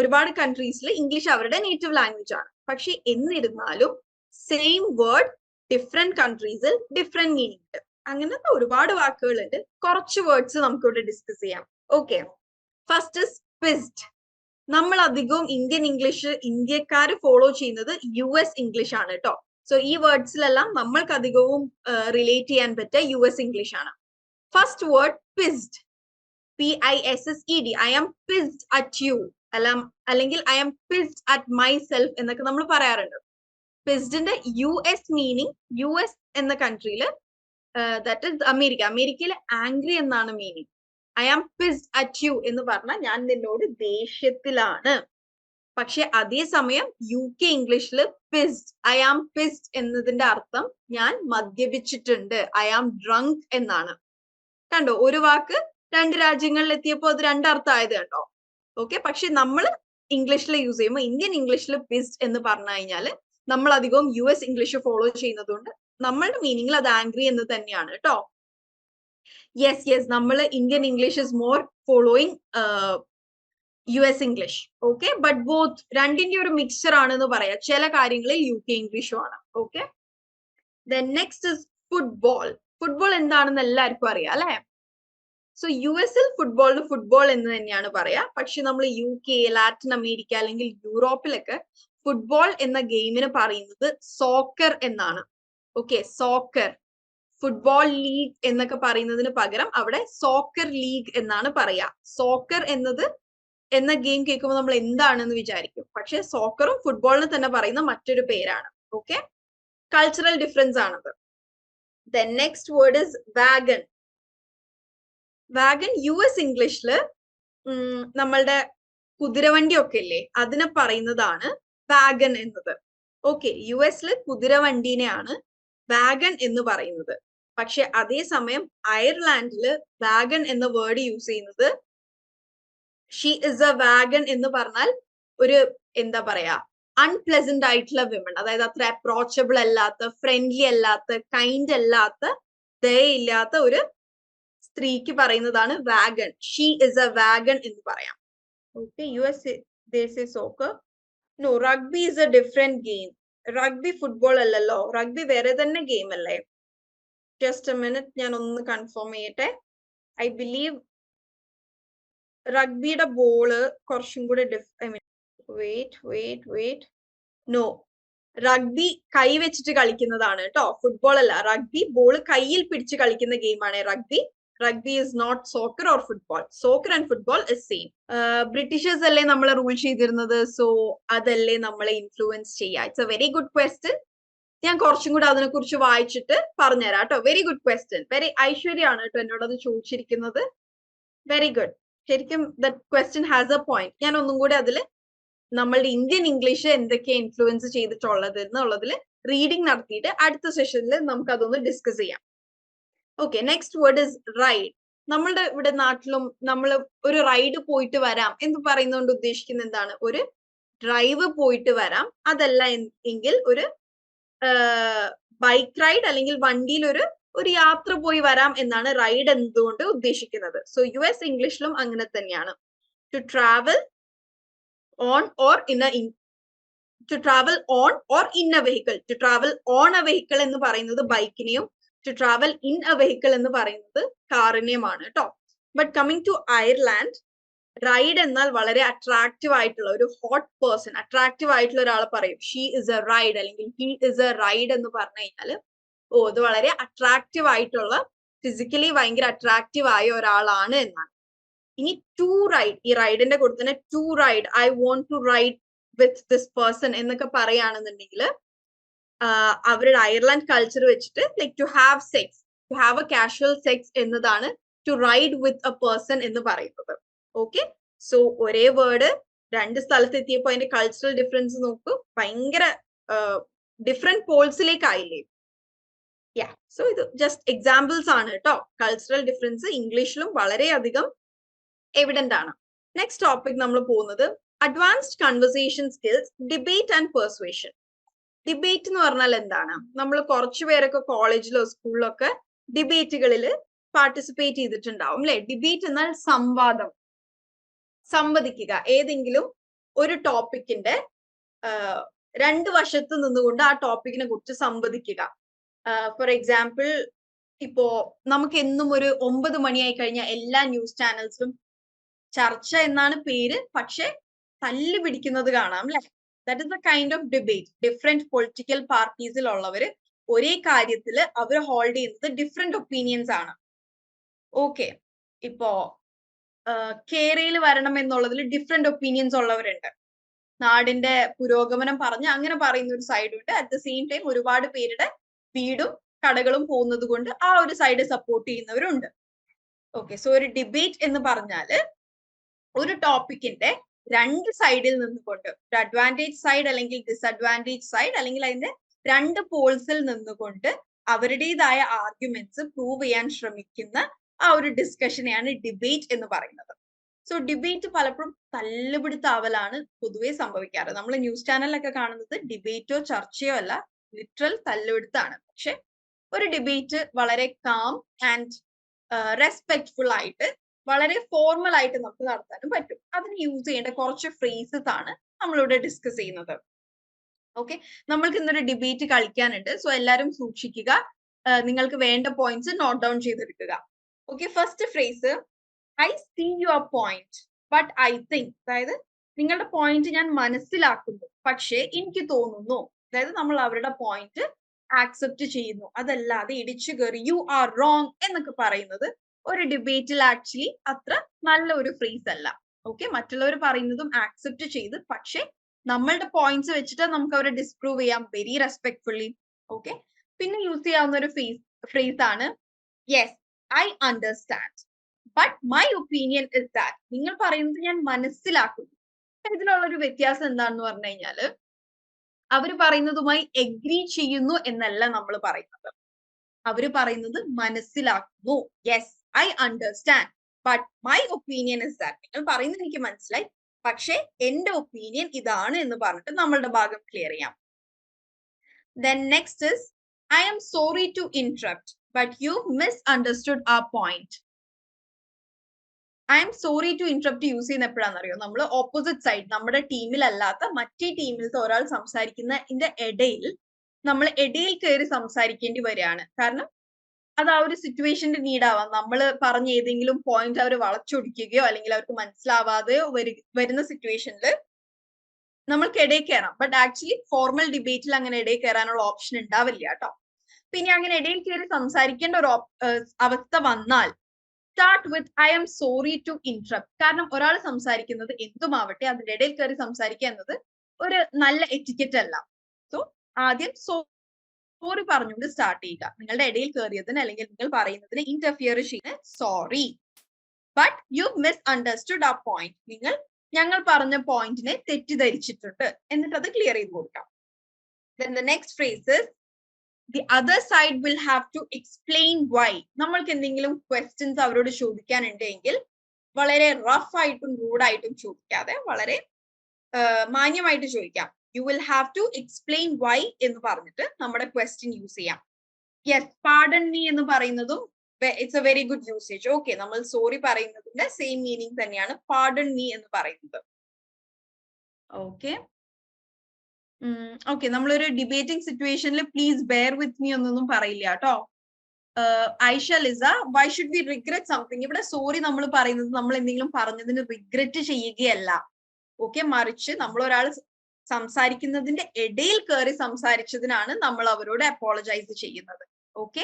ഒരുപാട് കൺട്രീസിൽ ഇംഗ്ലീഷ് അവരുടെ നേറ്റീവ് ലാംഗ്വേജ് ആണ്. പക്ഷെ എന്നിരുന്നാലും സെയിം വേർഡ് ഡിഫറെന്റ് കൺട്രീസിൽ ഡിഫറെന്റ് മീനിങ് ഉണ്ട്. അങ്ങനത്തെ ഒരുപാട് വാക്കുകളുണ്ട്. കുറച്ച് വേർഡ്സ് നമുക്കിവിടെ ഡിസ്കസ് ചെയ്യാം. Okay, first is pissed. നമ്മൾ അധികവും ഇന്ത്യൻ ഇംഗ്ലീഷ് ഇന്ത്യക്കാര് ഫോളോ ചെയ്യുന്നത് US ഇംഗ്ലീഷ് ആണ് കേട്ടോ. സോ ഈ വേർഡ്സിലെല്ലാം നമ്മൾക്ക് അധികവും റിലേറ്റ് ചെയ്യാൻ പറ്റുക US ഇംഗ്ലീഷ് ആണ്. First word pissed. PISSED. I am pissed at you. അല്ലെങ്കിൽ I am pissed at myself എന്നൊക്കെ നമ്മൾ പറയാറുണ്ട്. പിസ്ഡിന്റെ US മീനിങ്, US എന്ന കൺട്രിയിൽ ദാറ്റ് ഇസ് അമേരിക്ക. അമേരിക്കയിൽ ആംഗ്രി എന്നാണ് meaning. I am pissed at you എന്ന് പറഞ്ഞാൽ ഞാൻ നിന്നോട് ദേഷ്യത്തിലാണ്. പക്ഷെ അതേസമയം UK ഇംഗ്ലീഷിൽ പിസ്ഡ്, ഐ ആം പിസ്ഡ് എന്നതിന്റെ അർത്ഥം ഞാൻ മദ്യപിച്ചിട്ടുണ്ട്, ഐ ആം ഡ്രങ്ക് എന്നാണ്. കണ്ടോ, ഒരു വാക്ക് രണ്ട് രാജ്യങ്ങളിൽ എത്തിയപ്പോൾ അത് രണ്ടർത്ഥമായത് കണ്ടോ. ഓക്കെ, പക്ഷെ നമ്മൾ ഇംഗ്ലീഷിൽ യൂസ് ചെയ്യുമ്പോൾ, ഇന്ത്യൻ ഇംഗ്ലീഷിൽ പിസ്ഡ് എന്ന് പറഞ്ഞു കഴിഞ്ഞാൽ നമ്മൾ അധികവും US ഇംഗ്ലീഷ് ഫോളോ ചെയ്യുന്നതുകൊണ്ട് നമ്മളുടെ മീനിങ്ങിൽ അത് ആംഗ്രി എന്ന് തന്നെയാണ് കേട്ടോ. യെസ്, നമ്മൾ Indian English is more following US English. Okay, but both രണ്ടിന്റെ ഒരു മിക്സ്ചർ ആണെന്ന് പറയാം. ചില കാര്യങ്ങളിൽ UK ഇംഗ്ലീഷും ആണ്. Okay, next is football. Football എന്താണെന്ന് എല്ലാവർക്കും അറിയാം അല്ലെ. സോ US ഫുട്ബോൾ എന്ന് തന്നെയാണ് പറയാ. പക്ഷെ നമ്മൾ UK, ലാറ്റിൻ അമേരിക്ക അല്ലെങ്കിൽ യൂറോപ്പിലൊക്കെ ഫുട്ബോൾ എന്ന ഗെയിമിന് പറയുന്നത് സോക്കർ എന്നാണ്. Okay, soccer. ഫുട്ബോൾ ലീഗ് എന്നൊക്കെ പറയുന്നതിന് പകരം അവിടെ സോക്കർ ലീഗ് എന്നാണ് പറയാ. സോക്കർ എന്ന ഗെയിം കേൾക്കുമ്പോൾ നമ്മൾ എന്താണെന്ന് വിചാരിക്കും. പക്ഷെ സോക്കറും ഫുട്ബോളിന് തന്നെ പറയുന്ന മറ്റൊരു പേരാണ്. ഓക്കെ, കൾച്ചറൽ ഡിഫറൻസ് ആണത്. Next word is wagon. Wagon US ഇംഗ്ലീഷില് നമ്മളുടെ കുതിരവണ്ടി ഒക്കെ ഇല്ലേ, അതിനെ പറയുന്നതാണ് വാഗൺ എന്നത്. ഓക്കെ, US കുതിരവണ്ടീനെയാണ് വാഗൺ എന്ന് പറയുന്നത്. പക്ഷെ അതേസമയം അയർലാൻഡില് വാഗൺ എന്ന വേർഡ് യൂസ് ചെയ്യുന്നത് ഷീ ഇസ് എ വാഗൺ എന്ന് പറഞ്ഞാൽ ഒരു എന്താ പറയാ, അൺപ്ലസന്റ് ആയിട്ടുള്ള വിമൺ, അതായത് അത്ര അപ്രോച്ചബിൾ അല്ലാത്ത, ഫ്രണ്ട്ലി അല്ലാത്ത, കൈൻഡ് അല്ലാത്ത, ദയയില്ലാത്ത ഒരു സ്ത്രീക്ക് പറയുന്നതാണ് wagon. She is A wagon എന്ന് പറയാം. Okay, US they say soccer. No, rugby is a different game. Rugby football അല്ലല്ലോ, റഗ്ബി വേറെ തന്നെ ഗെയിം അല്ലേ. ജസ്റ്റ് എ മിനിറ്റ്, ഞാൻ ഒന്ന് കൺഫേം ചെയ്യട്ടെ. ഐ ബിലീവ് റഗ്ബിയുടെ ബോള് കുറച്ചും കൂടെ വെയിറ്റ്. നോ, റഗ്ബി കൈ വെച്ചിട്ട് കളിക്കുന്നതാണ് കേട്ടോ, ഫുട്ബോൾ അല്ല. റഗ്ബി ബോള് കയ്യിൽ പിടിച്ച് കളിക്കുന്ന ഗെയിമാണ് rugby. Rugby is not soccer or football. Soccer and football is same. ബ്രിട്ടീഷേഴ്സ് അല്ലേ നമ്മളെ റൂൾ ചെയ്തിരുന്നത്, സോ അതല്ലേ നമ്മളെ ഇൻഫ്ലുവൻസ് ചെയ്യുക. It's a very good question. ഞാൻ കുറച്ചും കൂടെ അതിനെ കുറിച്ച് വായിച്ചിട്ട് പറഞ്ഞുതരാം കേട്ടോ. Very good question. വെരി ഐശ്വര്യാണ് കേട്ടോ എന്നോട് അത് ചോദിച്ചിരിക്കുന്നത്. Very good. ശരിക്കും the question has a point. ഞാൻ ഒന്നും കൂടെ അതിൽ നമ്മളുടെ ഇന്ത്യൻ ഇംഗ്ലീഷ് എന്തൊക്കെ ഇൻഫ്ലുവൻസ് ചെയ്തിട്ടുള്ളത് എന്നുള്ളതിൽ റീഡിംഗ് നടത്തിയിട്ട് അടുത്ത സെഷനിൽ നമുക്ക് അതൊന്ന് ഡിസ്കസ് ചെയ്യാം. Okay, next word is ride. നമ്മളുടെ ഇവിടെ നാട്ടിലും നമ്മൾ ഒരു റൈഡ് പോയിട്ട് വരാം എന്ന് പറയുന്നതുകൊണ്ട് ഉദ്ദേശിക്കുന്ന എന്താണ്, ഒരു ഡ്രൈവ് പോയിട്ട് വരാം. അതല്ല എങ്കിൽ ഒരു ബൈക്ക് റൈഡ് അല്ലെങ്കിൽ വണ്ടിയിൽ ഒരു യാത്ര പോയി വരാം എന്നാണ് റൈഡ് എന്നതുകൊണ്ട് ഉദ്ദേശിക്കുന്നത്. സോ US ഇംഗ്ലീഷിലും അങ്ങനെ തന്നെയാണ്. To travel on or in a vehicle. To travel on a vehicle എന്ന് പറയുന്നത് ബൈക്കിനെയും to travel in a vehicle എന്ന് പറയുന്നത് കാറിനെയുമാണ് കേട്ടോ. But coming to Ireland, ride എന്നാൽ വളരെ അട്രാക്റ്റീവ് ആയിട്ടുള്ള ഒരു ഹോട്ട് പേഴ്സൺ, അട്രാക്റ്റീവ് ആയിട്ടുള്ള ഒരാളെ പറയും ഷീ ഇസ് എ റൈഡ് അല്ലെങ്കിൽ ഹി ഇസ് എ റൈഡ് എന്ന് പറഞ്ഞു കഴിഞ്ഞാൽ ഇത് വളരെ അട്രാക്റ്റീവ് ആയിട്ടുള്ള, ഫിസിക്കലി ഭയങ്കര അട്രാക്റ്റീവ് ആയ ഒരാളാണ് എന്നാണ്. ഇനി ടു റൈഡ്, ഈ റൈഡിന്റെ കൂടെ തന്നെ to ride, I want to ride with this person എന്നൊക്കെ പറയുകയാണെന്നുണ്ടെങ്കിൽ അവരുടെ അയർലാൻഡ് കൾച്ചർ വെച്ചിട്ട് like to have sex, to have a casual sex എന്നതാണ് to ride with a person എന്ന് പറയുന്നത്. ഓക്കെ, സോ ഒരേ വേർഡ് രണ്ട് സ്ഥലത്ത് എത്തിയപ്പോ അതിന്റെ കൾച്ചറൽ ഡിഫറൻസ് നോക്കൂ, ഭയങ്കര ഡിഫറെന്റ് പോൾസിലേക്ക് ആയില്ലേ. സോ ഇത് ജസ്റ്റ് എക്സാമ്പിൾസ് ആണ് കേട്ടോ. കൾച്ചറൽ ഡിഫറൻസ് ഇംഗ്ലീഷിലും വളരെയധികം എവിഡന്റ് ആണ്. നെക്സ്റ്റ് ടോപ്പിക് നമ്മൾ പോകുന്നത് advanced conversation skills, debate and persuasion. Debate എന്ന് പറഞ്ഞാൽ എന്താണ്? നമ്മൾ കുറച്ചു പേരൊക്കെ കോളേജിലോ സ്കൂളിലോ ഒക്കെ ഡിബേറ്റുകളിൽ പാർട്ടിസിപ്പേറ്റ് ചെയ്തിട്ടുണ്ടാവും അല്ലെ. ഡിബേറ്റ് എന്നാൽ സംവദിക്കുക, ഏതെങ്കിലും ഒരു ടോപ്പിക്കിന്റെ രണ്ട് വശത്ത് നിന്നുകൊണ്ട് ആ ടോപ്പിക്കിനെ കുറിച്ച് സംവദിക്കുക. ഫോർ എക്സാമ്പിൾ, ഇപ്പോ നമുക്ക് എന്നും ഒരു 9 മണിയായി കഴിഞ്ഞാൽ എല്ലാ ന്യൂസ് ചാനൽസിലും ചർച്ച എന്നാണ് പേര്, പക്ഷെ തല്ല് പിടിക്കുന്നത് കാണാം അല്ലെ. That is the kind of debate. Different political പാർട്ടീസിലുള്ളവര് ഒരേ കാര്യത്തിൽ അവർ ഹോൾഡ് ചെയ്യുന്നത് ഡിഫറെന്റ് ഒപ്പീനിയൻസ് ആണ്. ഓക്കെ, ഇപ്പോ കേരയിൽ വരണം എന്നുള്ളതിൽ ഡിഫറെന്റ് ഒപ്പീനിയൻസ് ഉള്ളവരുണ്ട്. നാടിന്റെ പുരോഗമനം പറഞ്ഞ് അങ്ങനെ പറയുന്ന ഒരു സൈഡ് ഉണ്ട്. അറ്റ് ദ സെയിം ടൈം ഒരുപാട് പേരുടെ വീടും കടകളും പോകുന്നത് കൊണ്ട് ആ ഒരു സൈഡ് സപ്പോർട്ട് ചെയ്യുന്നവരുണ്ട്. ഓക്കെ, സോ ഒരു ഡിബേറ്റ് എന്ന് പറഞ്ഞാല് ഒരു ടോപ്പിക്കിന്റെ രണ്ട് സൈഡിൽ നിന്നുകൊണ്ട്, ഒരു അഡ്വാൻറ്റേജ് സൈഡ് അല്ലെങ്കിൽ ഡിസഡ്വാൻറ്റേജ് സൈഡ്, അല്ലെങ്കിൽ അതിന്റെ രണ്ട് പോൾസിൽ നിന്നുകൊണ്ട് അവരുടേതായ ആർഗ്യുമെന്റ്സ് പ്രൂവ് ചെയ്യാൻ ശ്രമിക്കുന്ന ആ ഒരു ഡിസ്കഷനെയാണ് ഡിബേറ്റ് എന്ന് പറയുന്നത്. സോ ഡിബേറ്റ് പലപ്പോഴും തല്ലുപിടുത്താവലാണ് പൊതുവെ സംഭവിക്കാറ്. നമ്മൾ ന്യൂസ് ചാനലിലൊക്കെ കാണുന്നത് ഡിബേറ്റോ ചർച്ചയോ അല്ല, ലിറ്ററൽ തല്ലുപിടുത്താണ്. പക്ഷെ ഒരു ഡിബേറ്റ് വളരെ കാം ആൻഡ് റെസ്പെക്ട്ഫുൾ ആയിട്ട്, വളരെ ഫോർമൽ ആയിട്ട് നമുക്ക് നടത്താനും പറ്റും. അതിന് യൂസ് ചെയ്യേണ്ട കുറച്ച് ഫ്രേസസ് ആണ് നമ്മളിവിടെ ഡിസ്കസ് ചെയ്യുന്നത്. ഓക്കെ, നമ്മൾക്ക് ഇന്നൊരു ഡിബേറ്റ് കളിക്കാനുണ്ട്. സോ എല്ലാവരും സൂക്ഷിക്കുക, നിങ്ങൾക്ക് വേണ്ട പോയിന്റ്സ് നോട്ട് ഡൗൺ ചെയ്തെടുക്കുക. ഓക്കെ, first phrase, I see your point but I think. അതായത് നിങ്ങളുടെ പോയിന്റ് ഞാൻ മനസ്സിലാക്കുന്നു, പക്ഷേ എനിക്ക് തോന്നുന്നു. അതായത് നമ്മൾ അവരുടെ പോയിന്റ് ആക്സെപ്റ്റ് ചെയ്യുന്നു, അതല്ലാതെ ഇടിച്ചു കയറി യു ആർ റോങ് എന്നൊക്കെ പറയുന്നത് ഒരു ഡിബേറ്റിൽ ആക്ച്വലി അത്ര നല്ല ഒരു ഫ്രേസ് അല്ല. ഓക്കെ, മറ്റുള്ളവർ പറയുന്നതും ആക്സെപ്റ്റ് ചെയ്ത്, പക്ഷെ നമ്മളുടെ പോയിന്റ്സ് വെച്ചിട്ട് നമുക്ക് അവരെ ഡിസ്പ്രൂവ് ചെയ്യാം വെരി റെസ്പെക്ട്ഫുള്ളി. ഓക്കെ, പിന്നെ യൂസ് ചെയ്യാവുന്ന ഒരു ഫ്രേസ് ആണ് yes I understand but my opinion is that. നിങ്ങൾ പറയുന്നത് ഞാൻ മനസ്സിലാക്കുന്നു. ഇതിലുള്ള ഒരു വ്യത്യാസം എന്താണെന്ന് പറഞ്ഞു കഴിഞ്ഞാല്, അവര് പറയുന്നതുമായി എഗ്രി ചെയ്യുന്നു എന്നല്ല നമ്മൾ പറയുന്നത്. അവര് പറയുന്നത് മനസ്സിലാക്കുന്നു, yes I understand but my opinion is that. നിങ്ങൾ പറയുന്നത് എനിക്ക് മനസ്സിലായി, പക്ഷെ എന്റെ ഒപ്പീനിയൻ ഇതാണ് എന്ന് പറഞ്ഞിട്ട് നമ്മളുടെ ഭാഗം ക്ലിയർ ചെയ്യാം. Then next is, I am sorry to interrupt, but you misunderstood our point. I am sorry to interrupt use ചെയ്യുന്ന എപ്പോഴാണെന്നറിയോ? നമ്മൾ ഓപ്പോസിറ്റ് സൈഡ്, നമ്മുടെ ടീമിലല്ലാത്ത മറ്റേ ടീമിലത്തെ ഒരാൾ സംസാരിക്കുന്നതിന്റെ ഇടയിൽ നമ്മൾ ഇടയിൽ കയറി സംസാരിക്കേണ്ടി വരികയാണ്. കാരണം അത് ആ ഒരു സിറ്റുവേഷന്റെ നീഡാവാം. നമ്മൾ പറഞ്ഞ ഏതെങ്കിലും പോയിന്റ് അവർ വളച്ചൊടിക്കുകയോ അല്ലെങ്കിൽ അവർക്ക് മനസ്സിലാവാതെയോ വരുന്ന സിറ്റുവേഷനിൽ നമ്മൾക്ക് ഇടയിൽ കയറാം. ബട്ട് ആക്ച്വലി ഫോർമൽ ഡിബേറ്റിൽ അങ്ങനെ ഇടയിൽ കയറാനുള്ള ഓപ്ഷൻ ഉണ്ടാവില്ല കേട്ടോ. പിന്നെ അങ്ങനെ ഇടയിൽ കയറി സംസാരിക്കേണ്ട ഒരു അവസ്ഥ വന്നാൽ start with I am sorry to interrupt. കാരണം ഒരാൾ സംസാരിക്കുന്നത് എന്തുമാവട്ടെ അതിന്റെ ഇടയിൽ കയറി സംസാരിക്കുക എന്നത് ഒരു നല്ല എറ്റിക്കറ്റ് അല്ല. സോ ആദ്യം സോറി പറഞ്ഞുകൊണ്ട് സ്റ്റാർട്ട് ചെയ്യുക. നിങ്ങളുടെ ഇടയിൽ കയറിയതിന് അല്ലെങ്കിൽ നിങ്ങൾ പറയുന്നതിന് ഇന്റർഫിയർ ചെയ്യുന്ന sorry, but you miss understood ആ പോയിന്റ്. നിങ്ങൾ ഞങ്ങൾ പറഞ്ഞ പോയിന്റിനെ തെറ്റിദ്ധരിച്ചിട്ടുണ്ട്, എന്നിട്ട് അത് ക്ലിയർ ചെയ്ത് കൊടുക്കാം. Then the next phrase is, the other side will have to explain why. നമ്മൾക്ക് എന്തെങ്കിലും ക്വസ്റ്റ്യൻസ് അവരോട് ചോദിക്കാനുണ്ടെങ്കിൽ വളരെ റഫ് ആയിട്ടും റൂഡായിട്ടും ചോദിക്കാതെ വളരെ മാന്യമായിട്ട് ചോദിക്കാം. You will have to explain why എന്ന് പറഞ്ഞിട്ട് നമ്മുടെ ക്വസ്റ്റ്യൻ യൂസ് ചെയ്യാം. യെസ് പാർഡൺ മീ എന്ന് പറയുന്നതും it's a very good usage. Okay, നമ്മൾ സോറി പറയുന്നതിന്റെ സെയിം മീനിങ് തന്നെയാണ് പാർഡൺ മീ എന്ന് പറയുന്നത്. ഓക്കെ ഓക്കെ, നമ്മളൊരു ഡിബേറ്റിംഗ് സിറ്റുവേഷനിൽ പ്ലീസ് ബെയർ വിത്ത് മീ എന്നൊന്നും പറയില്ല കേട്ടോ. Aisha Lisa, why should be regret something. ഇവിടെ സോറി നമ്മൾ പറയുന്നത് നമ്മൾ എന്തെങ്കിലും പറഞ്ഞതിന് റിഗ്രറ്റ് ചെയ്യുകയല്ല. ഓക്കെ, മറിച്ച് നമ്മൾ ഒരാൾ സംസാരിക്കുന്നതിന്റെ ഇടയിൽ കയറി സംസാരിച്ചതിനാണ് നമ്മൾ അവരോട് അപ്പോളജൈസ് ചെയ്യുന്നത്. ഓക്കെ,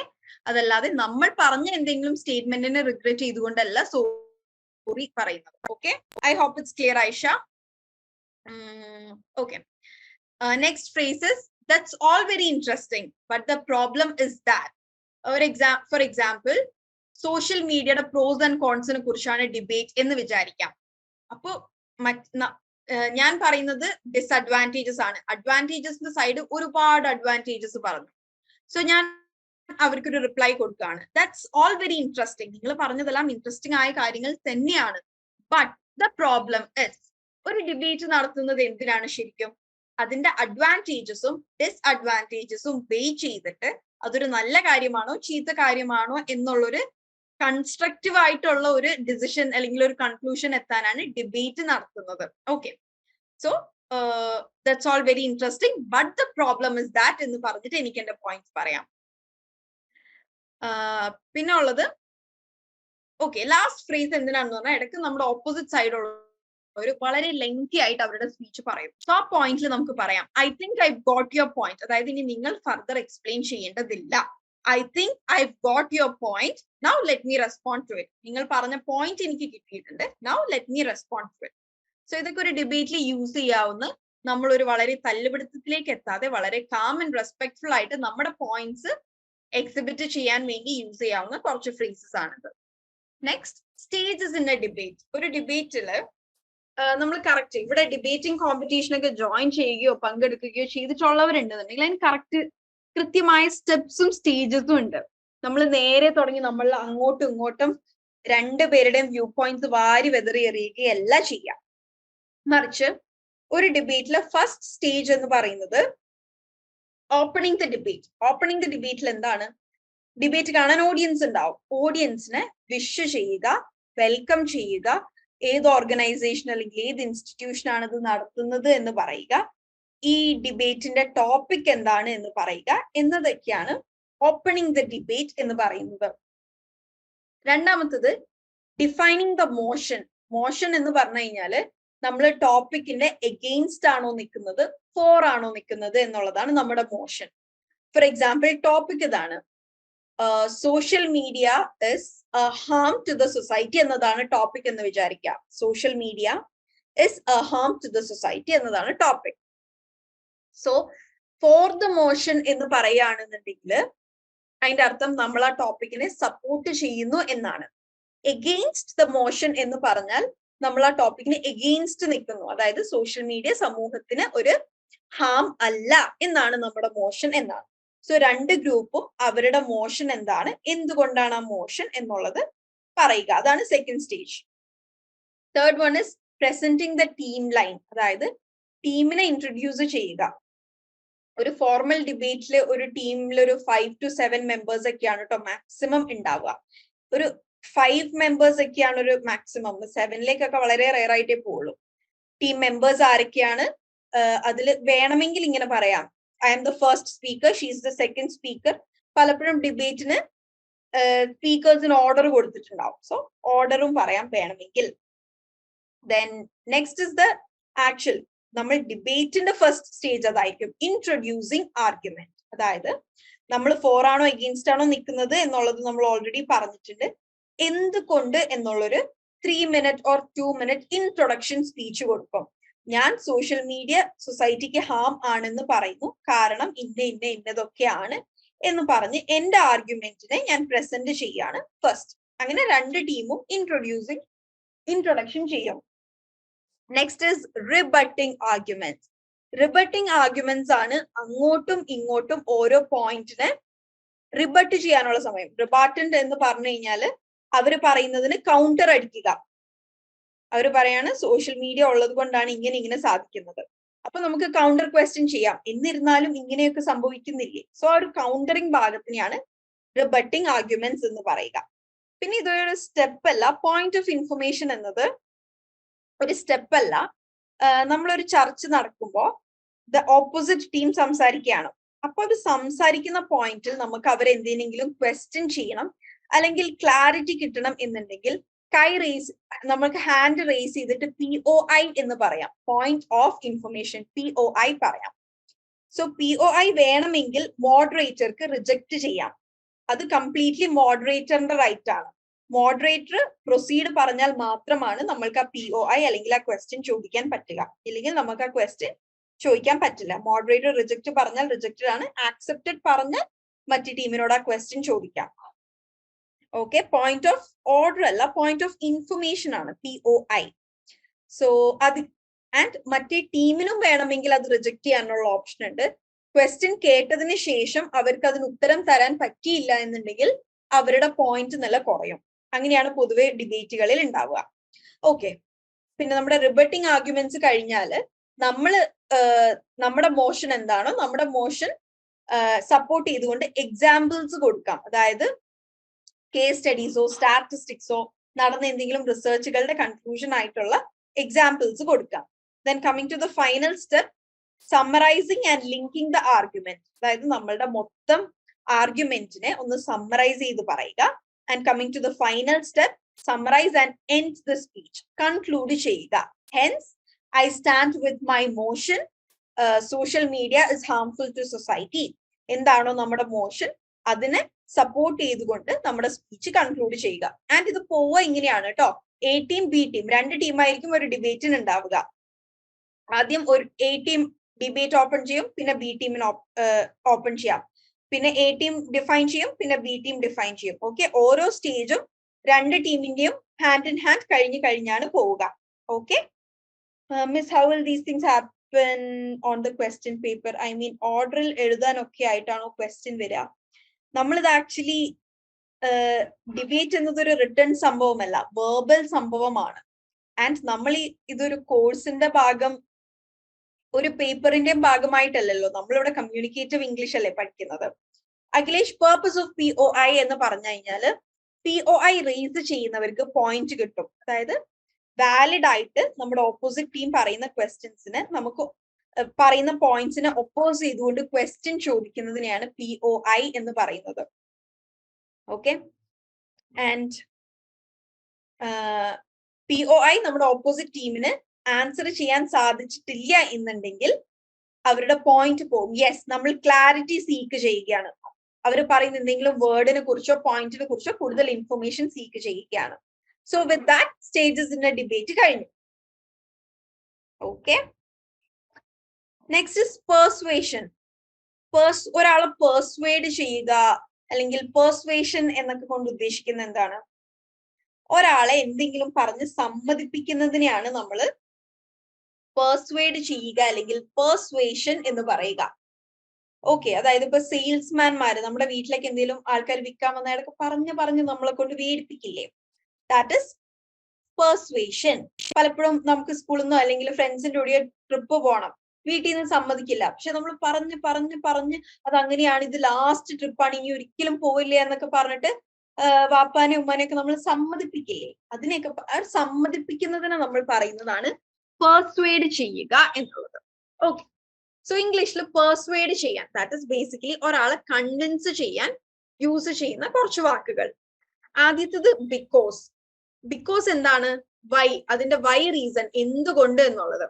അതല്ലാതെ നമ്മൾ പറഞ്ഞ എന്തെങ്കിലും സ്റ്റേറ്റ്മെന്റിനെ റിഗ്രറ്റ് ചെയ്തുകൊണ്ടല്ല സോറി പറയുന്നത്. Okay, I hope it's clear Aisha. Okay, next phrase is, that's all very interesting but the problem is that. For example, social മീഡിയയുടെ പ്രോസ് ആൻഡ് കോൺസിനെ കുറിച്ചാണ് ഡിബേറ്റ് എന്ന് വിചാരിക്കാം. അപ്പോ ഞാൻ പറയുന്നത് ഡിസഡ്വാൻറ്റേജസ് ആണ്. അഡ്വാൻറ്റേജസിന്റെ സൈഡ് ഒരുപാട് അഡ്വാൻറ്റേജസ് പറഞ്ഞു. സോ ഞാൻ അവർക്കൊരു റിപ്ലൈ കൊടുക്കുകയാണ്, ദാറ്റ്സ് ഓൾ വെരി ഇൻട്രസ്റ്റിംഗ്. നിങ്ങൾ പറഞ്ഞതെല്ലാം ഇൻട്രസ്റ്റിംഗ് ആയ കാര്യങ്ങൾ തന്നെയാണ്, ബട്ട് ദ പ്രോബ്ലം ഇസ്. ഒരു ഡിബേറ്റ് നടത്തുന്നത് എന്തിനാണ് ശരിക്കും? അതിന്റെ അഡ്വാൻറ്റേജസും ഡിസ്അഡ്വാൻറ്റേജസും വെയ് ചെയ്തിട്ട് അതൊരു നല്ല കാര്യമാണോ ചീത്ത കാര്യമാണോ എന്നുള്ളൊരു കൺസ്ട്രക്റ്റീവ് ആയിട്ടുള്ള ഒരു ഡിസിഷൻ അല്ലെങ്കിൽ ഒരു കൺക്ലൂഷൻ എത്താനാണ് ഡിബേറ്റ് നടത്തുന്നത്. Okay, so that's all very interesting but the problem is that എന്ന് പറഞ്ഞിട്ട് എനിക്ക് എന്റെ പോയിന്റ്സ് പറയാം. പിന്നെ ഉള്ളത് ഓക്കെ, ലാസ്റ്റ് ഫ്രേസ് എന്തിനാണെന്ന് പറഞ്ഞാൽ ഇടയ്ക്ക് നമ്മുടെ ഓപ്പോസിറ്റ് സൈഡുള്ള ഒരു വളരെ ലെങ്തി ആയിട്ട് അവരുടെ സ്പീച്ച് പറയും. സോ ആ പോയിന്റിൽ നമുക്ക് പറയാം I think I got your point. അതായത് ഇനി നിങ്ങൾ ഫർദർ എക്സ്പ്ലെയിൻ ചെയ്യേണ്ടതില്ല, I think I've got your point. Now let me respond to it. നിങ്ങൾ പറഞ്ഞ point എനിക്ക് കിട്ടിയിട്ടുണ്ട്. Now let me respond to it. So ഇതൊക്കെ ഒരു ഡിബേറ്റിൽ യൂസ് ചെയ്യാവുന്ന നമ്മൾ ഒരു വളരെ തല്ലുപിടുത്തത്തിലേക്ക് എത്താതെ വളരെ കാം ആൻഡ് റെസ്പെക്ട്ഫുൾ ആയിട്ട് നമ്മുടെ പോയിന്റ്സ് എക്സിബിറ്റ് ചെയ്യാൻ വേണ്ടി യൂസ് ചെയ്യാവുന്ന കുറച്ച് ഫ്രേസസ് ആണിത്. Next, stages in A debate. ഒരു ഡിബേറ്റില് നമ്മൾ കറക്റ്റ് ഇവിടെ ഡിബേറ്റിംഗ് കോമ്പറ്റീഷനൊക്കെ ജോയിൻ ചെയ്യുകയോ പങ്കെടുക്കുകയോ ചെയ്തിട്ടുള്ളവരുണ്ടെന്നുണ്ടെങ്കിൽ അതിന് കൃത്യമായ സ്റ്റെപ്സും സ്റ്റേജസും ഉണ്ട്. നമ്മൾ നേരെ തുടങ്ങി നമ്മൾ അങ്ങോട്ടും ഇങ്ങോട്ടും രണ്ടുപേരുടെയും വ്യൂ പോയിന്റ്സ് വാരി വെതറിയെറിയുകയല്ല ചെയ്യാം. മറിച്ച് ഒരു ഡിബേറ്റിലെ ഫസ്റ്റ് സ്റ്റേജ് എന്ന് പറയുന്നത് opening the debate. Opening the ഡിബേറ്റിൽ എന്താണ്? ഡിബേറ്റ് കാണാൻ ഓഡിയൻസ് ഉണ്ടാവും. ഓഡിയൻസിനെ വിഷ് ചെയ്യുക, വെൽക്കം ചെയ്യുക, ഏത് ഓർഗനൈസേഷൻ അല്ലെങ്കിൽ ഏത് ഇൻസ്റ്റിറ്റ്യൂഷൻ ആണ് ഇത് നടത്തുന്നത് എന്ന് പറയുക, ഈ ഡിബേറ്റിന്റെ ടോപ്പിക് എന്താണ് എന്ന് പറയുക എന്നതൊക്കെയാണ് ഓപ്പണിംഗ് ദ ഡിബേറ്റ് എന്ന് പറയുന്നത്. രണ്ടാമത്തത് ഡിഫൈനിങ് ദ മോഷൻ. മോഷൻ എന്ന് പറഞ്ഞു കഴിഞ്ഞാല് നമ്മൾ ടോപ്പിക്കിന്റെ എഗെയിൻസ്റ്റ് ആണോ നിൽക്കുന്നത്, ഫോർ ആണോ നിൽക്കുന്നത് എന്നുള്ളതാണ് നമ്മുടെ മോഷൻ. ഫോർ എക്സാമ്പിൾ, ടോപ്പിക് ഇതാണ്, social media is a harm to the society എന്നതാണ് ടോപ്പിക് എന്ന് വിചാരിക്കുക. Social media is a harm to the society എന്നതാണ് topic. So for the motion എന്ന് പറയുകയാണെന്നുണ്ടെങ്കിൽ അതിന്റെ അർത്ഥം നമ്മൾ ആ ടോപ്പിക്കിനെ സപ്പോർട്ട് ചെയ്യുന്നു എന്നാണ്. എഗെയിൻസ്റ്റ് ദ മോഷൻ എന്ന് പറഞ്ഞാൽ നമ്മൾ ആ ടോപ്പിക്കിന് എഗെയിൻസ്റ്റ് നിൽക്കുന്നു, അതായത് സോഷ്യൽ മീഡിയ സമൂഹത്തിന് ഒരു ഹാം അല്ല എന്നാണ് നമ്മുടെ മോഷൻ എന്നാണ്. സോ രണ്ട് ഗ്രൂപ്പും അവരുടെ മോഷൻ എന്താണ്, എന്തുകൊണ്ടാണ് ആ മോഷൻ എന്നുള്ളത് പറയുക, അതാണ് second stage. Third one is presenting the team line, അതായത് ടീമിനെ ഇൻട്രൊഡ്യൂസ് ചെയ്യുക. ഒരു ഫോർമൽ ഡിബേറ്റില് ഒരു ടീമിൽ ഒരു 5 to 7 മെമ്പേഴ്സ് ഒക്കെയാണ് കേട്ടോ മാക്സിമം ഉണ്ടാവുക. ഒരു 5 മെമ്പേഴ്സ് ഒക്കെയാണ് ഒരു മാക്സിമം. 7ലേക്കൊക്കെ വളരെ റെയർ ആയിട്ടേ പോവുള്ളൂ. ടീം മെമ്പേഴ്സ് ആരൊക്കെയാണ്? അതിൽ വേണമെങ്കിൽ ഇങ്ങനെ പറയാം, I am the first speaker, she is the second speaker. പലപ്പോഴും ഡിബേറ്റിന് സ്പീക്കേഴ്സിന് ഓർഡർ കൊടുത്തിട്ടുണ്ടാവും. സോ ഓർഡറും പറയാം വേണമെങ്കിൽ. Then next is the actual, നമ്മൾ ഡിബേറ്റിന്റെ ഫസ്റ്റ് സ്റ്റേജ് അതായിരിക്കും ഇൻട്രൊഡ്യൂസിങ് ആർഗ്യുമെന്റ്. അതായത് നമ്മൾ ഫോർ ആണോ എഗെയിൻസ്റ്റ് ആണോ നിൽക്കുന്നത് എന്നുള്ളത് നമ്മൾ ഓൾറെഡി പറഞ്ഞിട്ടുണ്ട്. എന്തുകൊണ്ട് എന്നുള്ളൊരു 3 minute or 2 minute introduction speech കൊടുക്കും. ഞാൻ സോഷ്യൽ മീഡിയ സൊസൈറ്റിക്ക് ഹാം ആണെന്ന് പറയുന്നു, കാരണം ഇന്നതൊക്കെയാണ് എന്ന് പറഞ്ഞ് എന്റെ ആർഗ്യുമെന്റിനെ ഞാൻ പ്രസന്റ് ചെയ്യാണ് ഫസ്റ്റ്. അങ്ങനെ രണ്ട് ടീമും ഇൻട്രൊഡക്ഷൻ ചെയ്യും. Next is rebutting arguments. Rebutting arguments ആണ് അങ്ങോട്ടും ഇങ്ങോട്ടും ഓരോ പോയിന്റിനെ റിബട്ട് ചെയ്യാനുള്ള സമയം. റിബാറ്റന്റ് എന്ന് പറഞ്ഞു കഴിഞ്ഞാല് അവര് പറയുന്നതിന് കൗണ്ടർ അടിക്കുക. അവർ പറയാണ് സോഷ്യൽ മീഡിയ ഉള്ളത് കൊണ്ടാണ് ഇങ്ങനെ സാധിക്കുന്നത്. അപ്പൊ നമുക്ക് കൗണ്ടർ ക്വസ്റ്റ്യൻ ചെയ്യാം, എന്നിരുന്നാലും ഇങ്ങനെയൊക്കെ സംഭവിക്കുന്നില്ലേ. സോ ആ ഒരു കൗണ്ടറിങ് ഭാഗത്തിനെയാണ് റിബട്ടിംഗ് ആർഗ്യുമെന്റ്സ് എന്ന് പറയുക. പിന്നെ ഇതൊരു സ്റ്റെപ്പ് അല്ല. പോയിന്റ് ഓഫ് ഇൻഫർമേഷൻ എന്നത് ഒരു സ്റ്റെപ്പ് അല്ല. നമ്മളൊരു ചർച്ച നടക്കുമ്പോൾ ദ ഓപ്പോസിറ്റ് ടീം സംസാരിക്കുകയാണ്. അപ്പൊ അത് സംസാരിക്കുന്ന പോയിന്റിൽ നമുക്ക് അവരെന്തെങ്കിലും ക്വസ്റ്റ്യൻ ചെയ്യണം അല്ലെങ്കിൽ ക്ലാരിറ്റി കിട്ടണം എന്നുണ്ടെങ്കിൽ നമുക്ക് ഹാൻഡ് റേസ് ചെയ്തിട്ട് POI എന്ന് പറയാം. പോയിന്റ് ഓഫ് ഇൻഫർമേഷൻ, POI പറയാം. സോ POI വേണമെങ്കിൽ മോഡറേറ്റർക്ക് റിജക്ട് ചെയ്യാം. അത് കംപ്ലീറ്റ്ലി മോഡറേറ്ററിന്റെ റൈറ്റ് ആണ്. മോഡറേറ്റർ പ്രൊസീഡ് പറഞ്ഞാൽ മാത്രമാണ് നമ്മൾക്ക് ആ POI അല്ലെങ്കിൽ ആ ക്വസ്റ്റ്യൻ ചോദിക്കാൻ പറ്റുക. ഇല്ലെങ്കിൽ നമുക്ക് ആ ക്വസ്റ്റ്യൻ ചോദിക്കാൻ പറ്റില്ല. മോഡറേറ്റർ റിജക്ട് പറഞ്ഞാൽ റിജക്റ്റഡ് ആണ്, ആക്സെപ്റ്റഡ് പറഞ്ഞാൽ മറ്റു ടീമിനോട് ആ ക്വസ്റ്റ്യൻ ചോദിക്കാം. ഓക്കെ, പോയിന്റ് ഓഫ് ഓർഡർ അല്ല, പോയിന്റ് ഓഫ് ഇൻഫർമേഷൻ ആണ് POI. സോ അത് ആൻഡ് മറ്റേ ടീമിനും വേണമെങ്കിൽ അത് റിജക്ട് ചെയ്യാനുള്ള ഓപ്ഷൻ ഉണ്ട്. ക്വസ്റ്റ്യൻ കേട്ടതിന് ശേഷം അവർക്ക് അതിന് ഉത്തരം തരാൻ പറ്റിയില്ല എന്നുണ്ടെങ്കിൽ അവരുടെ പോയിന്റ് നില കുറയും. അങ്ങനെയാണ് പൊതുവെ ഡിബേറ്റുകളിൽ ഉണ്ടാവുക. ഓക്കെ, പിന്നെ നമ്മുടെ റിബട്ടിംഗ് ആർഗ്യുമെന്റ്സ് കഴിഞ്ഞാല് നമ്മുടെ മോഷൻ എന്താണോ നമ്മുടെ മോഷൻ സപ്പോർട്ട് ചെയ്തുകൊണ്ട് എക്സാമ്പിൾസ് കൊടുക്കാം. അതായത് കേസ് സ്റ്റഡീസോ സ്റ്റാറ്റിസ്റ്റിക്സോ നടന്ന എന്തെങ്കിലും റിസർച്ചുകളുടെ കൺക്ലൂഷൻ ആയിട്ടുള്ള എക്സാമ്പിൾസ് കൊടുക്കാം. Then coming to the final step, summarising and linking the argument. അതായത് നമ്മളുടെ മൊത്തം ആർഗ്യുമെന്റിനെ ഒന്ന് സമ്മറൈസ് ചെയ്ത് പറയുക. And coming to the final step, summarise and end the speech, conclude ചെയ്യുക. Hence I stand with my motion, social media is harmful to society. എന്താണോ നമ്മുടെ മോഷൻ അതിനെ സപ്പോർട്ട് ചെയ്തുകൊണ്ട് നമ്മുടെ സ്പീച്ച് കൺക്ലൂഡ് ചെയ്യുക. ആൻഡ് ഇത് പോവുക ഇങ്ങനെയാണ് കേട്ടോ. എ ടീം ബി ടീം 2 ടീമായിരിക്കും ഒരു ഡിബേറ്റിന് ഉണ്ടാവുക. ആദ്യം ഒരു എ ടീം ഡിബേറ്റ് ഓപ്പൺ ചെയ്യും, പിന്നെ ബി ടീമിന് ഓപ്പൺ ചെയ്യാം, പിന്നെ എ ടീം ഡിഫൈൻ ചെയ്യും, പിന്നെ ബി ടീം ഡിഫൈൻ ചെയ്യും. ഓക്കെ, ഓരോ സ്റ്റേജും 2 ടീമിന്റെയും ഹാൻഡ് ഇൻ ഹാൻഡ് കഴിഞ്ഞാണ് പോവുക. Okay miss, how will these things happen on the question paper? I mean ഓർഡറിൽ എഴുതാനൊക്കെ ആയിട്ടാണോ ക്വസ്റ്റ്യൻ വരിക? നമ്മളിത് ആക്ച്വലി ഡിബേറ്റ് എന്നതൊരു റിട്ടേൺ സംഭവമല്ല, വെർബൽ സംഭവമാണ്. ആൻഡ് നമ്മൾ ഇതൊരു കോഴ്സിന്റെ ഭാഗം, ഒരു പേപ്പറിന്റെ ഭാഗമായിട്ടല്ലല്ലോ, നമ്മളിവിടെ കമ്മ്യൂണിക്കേറ്റീവ് ഇംഗ്ലീഷ് അല്ലേ പഠിക്കുന്നത്. അഖിലേഷ്, പേർപ്പസ് ഓഫ് POI എന്ന് പറഞ്ഞു കഴിഞ്ഞാൽ POI റേസ് ചെയ്യുന്നവർക്ക് പോയിന്റ് കിട്ടും. അതായത് വാലിഡ് ആയിട്ട് നമ്മുടെ ഓപ്പോസിറ്റ് ടീം പറയുന്ന ക്വസ്റ്റ്യൻസിന് നമുക്ക് പറയുന്ന പോയിന്റ്സിനെ ഒപ്പോസ് ചെയ്തുകൊണ്ട് ക്വസ്റ്റ്യൻ ചോദിക്കുന്നതിനെയാണ് POI എന്ന് പറയുന്നത്. ഓക്കെ, ആൻഡ് POI നമ്മുടെ ഓപ്പോസിറ്റ് ടീമിന് ആൻസർ ചെയ്യാൻ സാധിച്ചിട്ടില്ല എന്നുണ്ടെങ്കിൽ അവരുടെ പോയിന്റ് പോകും. യെസ്, നമ്മൾ ക്ലാരിറ്റി സീക്ക് ചെയ്യുകയാണ്. അവർ പറയുന്ന എന്തെങ്കിലും വേർഡിനെ കുറിച്ചോ പോയിന്റിനെ കുറിച്ചോ കൂടുതൽ ഇൻഫർമേഷൻ സീക്ക് ചെയ്യുകയാണ്. സോ വിത്ത് ദാറ്റ് സ്റ്റേജസിന്റെ ഡിബേറ്റ് കഴിഞ്ഞു. Okay, next is പെർസ്വേഷൻ. ഒരാളെ പെർസ്വേഡ് ചെയ്യുക അല്ലെങ്കിൽ പെർസ്വേഷൻ എന്നൊക്കെ കൊണ്ട് ഉദ്ദേശിക്കുന്നത് എന്താണ്? ഒരാളെ എന്തെങ്കിലും പറഞ്ഞ് സമ്മതിപ്പിക്കുന്നതിനെയാണ് നമ്മൾ പെർസ്വേഡ് ചെയ്യുക അല്ലെങ്കിൽ പെർസ്വേഷൻ എന്ന് പറയുക. ഓക്കെ, അതായത് ഇപ്പൊ സെയിൽസ്മാൻമാര് നമ്മുടെ വീട്ടിലേക്ക് എന്തെങ്കിലും ആൾക്കാർ വിൽക്കാൻ വന്നയാളൊക്കെ പറഞ്ഞ് നമ്മളെ കൊണ്ട് വേടിപ്പിക്കില്ലേ? That is പെർസ്വേഷൻ. പലപ്പോഴും നമുക്ക് സ്കൂളിൽ നിന്നോ അല്ലെങ്കിൽ ഫ്രണ്ട്സിന്റെ കൂടെ ട്രിപ്പ് പോകണം, വീട്ടിൽ നിന്ന് സമ്മതിക്കില്ല, പക്ഷെ നമ്മൾ പറഞ്ഞ് അത് അങ്ങനെയാണ്, ഇത് ലാസ്റ്റ് ട്രിപ്പാണ്, ഇനി ഒരിക്കലും പോവില്ല എന്നൊക്കെ പറഞ്ഞിട്ട് വാപ്പാനെ ഉമ്മാനെയൊക്കെ നമ്മൾ സമ്മതിപ്പിക്കില്ലേ? അതിനെയൊക്കെ സമ്മതിപ്പിക്കുന്നതിനെ നമ്മൾ പറയുന്നതാണ് പെർസ്വേഡ് ചെയ്യുക എന്നുള്ളത്. ഓക്കെ, സോ ഇംഗ്ലീഷിൽ പെർസ്വേഡ് ചെയ്യാൻ, ദാറ്റ് ഇസ് ബേസിക്കലി ഒരാളെ കൺവിൻസ് ചെയ്യാൻ യൂസ് ചെയ്യുന്ന കുറച്ച് വാക്കുകൾ. ആദ്യത്തേത് ബിക്കോസ്. ബിക്കോസ് എന്താണ്? വൈ, അതിന്റെ വൈ റീസൺ, എന്തുകൊണ്ട് എന്നുള്ളത്.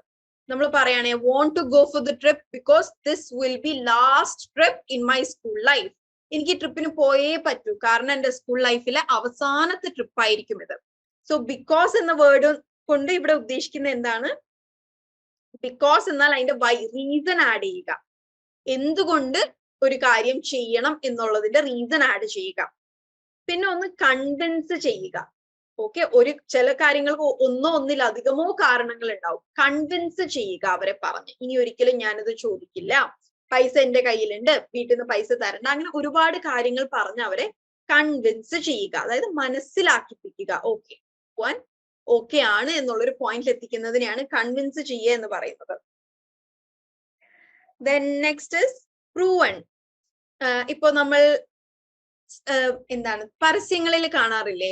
നമ്മൾ പറയുകയാണെ want to go for the trip because this will be last trip in my school life. എനിക്ക് ട്രിപ്പിന് പോയേ പറ്റൂ, കാരണം എന്റെ സ്കൂൾ ലൈഫിലെ അവസാനത്തെ ട്രിപ്പ് ആയിരിക്കും ഇത്. സോ ബിക്കോസ് എന്ന വേർഡ് കൊണ്ട് ഇവിടെ ഉദ്ദേശിക്കുന്നത് എന്താണ്? ബിക്കോസ് എന്നാൽ അതിന്റെ വൈ, റീസൺ ആഡ് ചെയ്യുക. എന്തുകൊണ്ട് ഒരു കാര്യം ചെയ്യണം എന്നുള്ളതിന്റെ റീസൺ ആഡ് ചെയ്യുക. പിന്നെ ഒന്ന് കൺവിൻസ് ചെയ്യുക. ഓക്കെ, ചില കാര്യങ്ങൾക്ക് ഒന്നിലധികമോ കാരണങ്ങൾ ഉണ്ടാവും. കൺവിൻസ് ചെയ്യുക അവരെ പറഞ്ഞ്, ഇനി ഒരിക്കലും ഞാനിത് ചോദിക്കില്ല, പൈസ എന്റെ കയ്യിലുണ്ട്, വീട്ടിൽ നിന്ന് പൈസ തരണ്ട, അങ്ങനെ ഒരുപാട് കാര്യങ്ങൾ പറഞ്ഞ് അവരെ കൺവിൻസ് ചെയ്യുക. അതായത് മനസ്സിലാക്കിപ്പിക്കുക. ഓക്കെ, ഓക്കെ ആണ് എന്നുള്ളൊരു പോയിന്റിൽ എത്തിക്കുന്നതിനെയാണ് കൺവിൻസ് ചെയ്യുക എന്ന് പറയുന്നത്. Then next is proven. ഇപ്പൊ നമ്മൾ എന്താണ് പരസ്യങ്ങളിൽ കാണാറില്ലേ,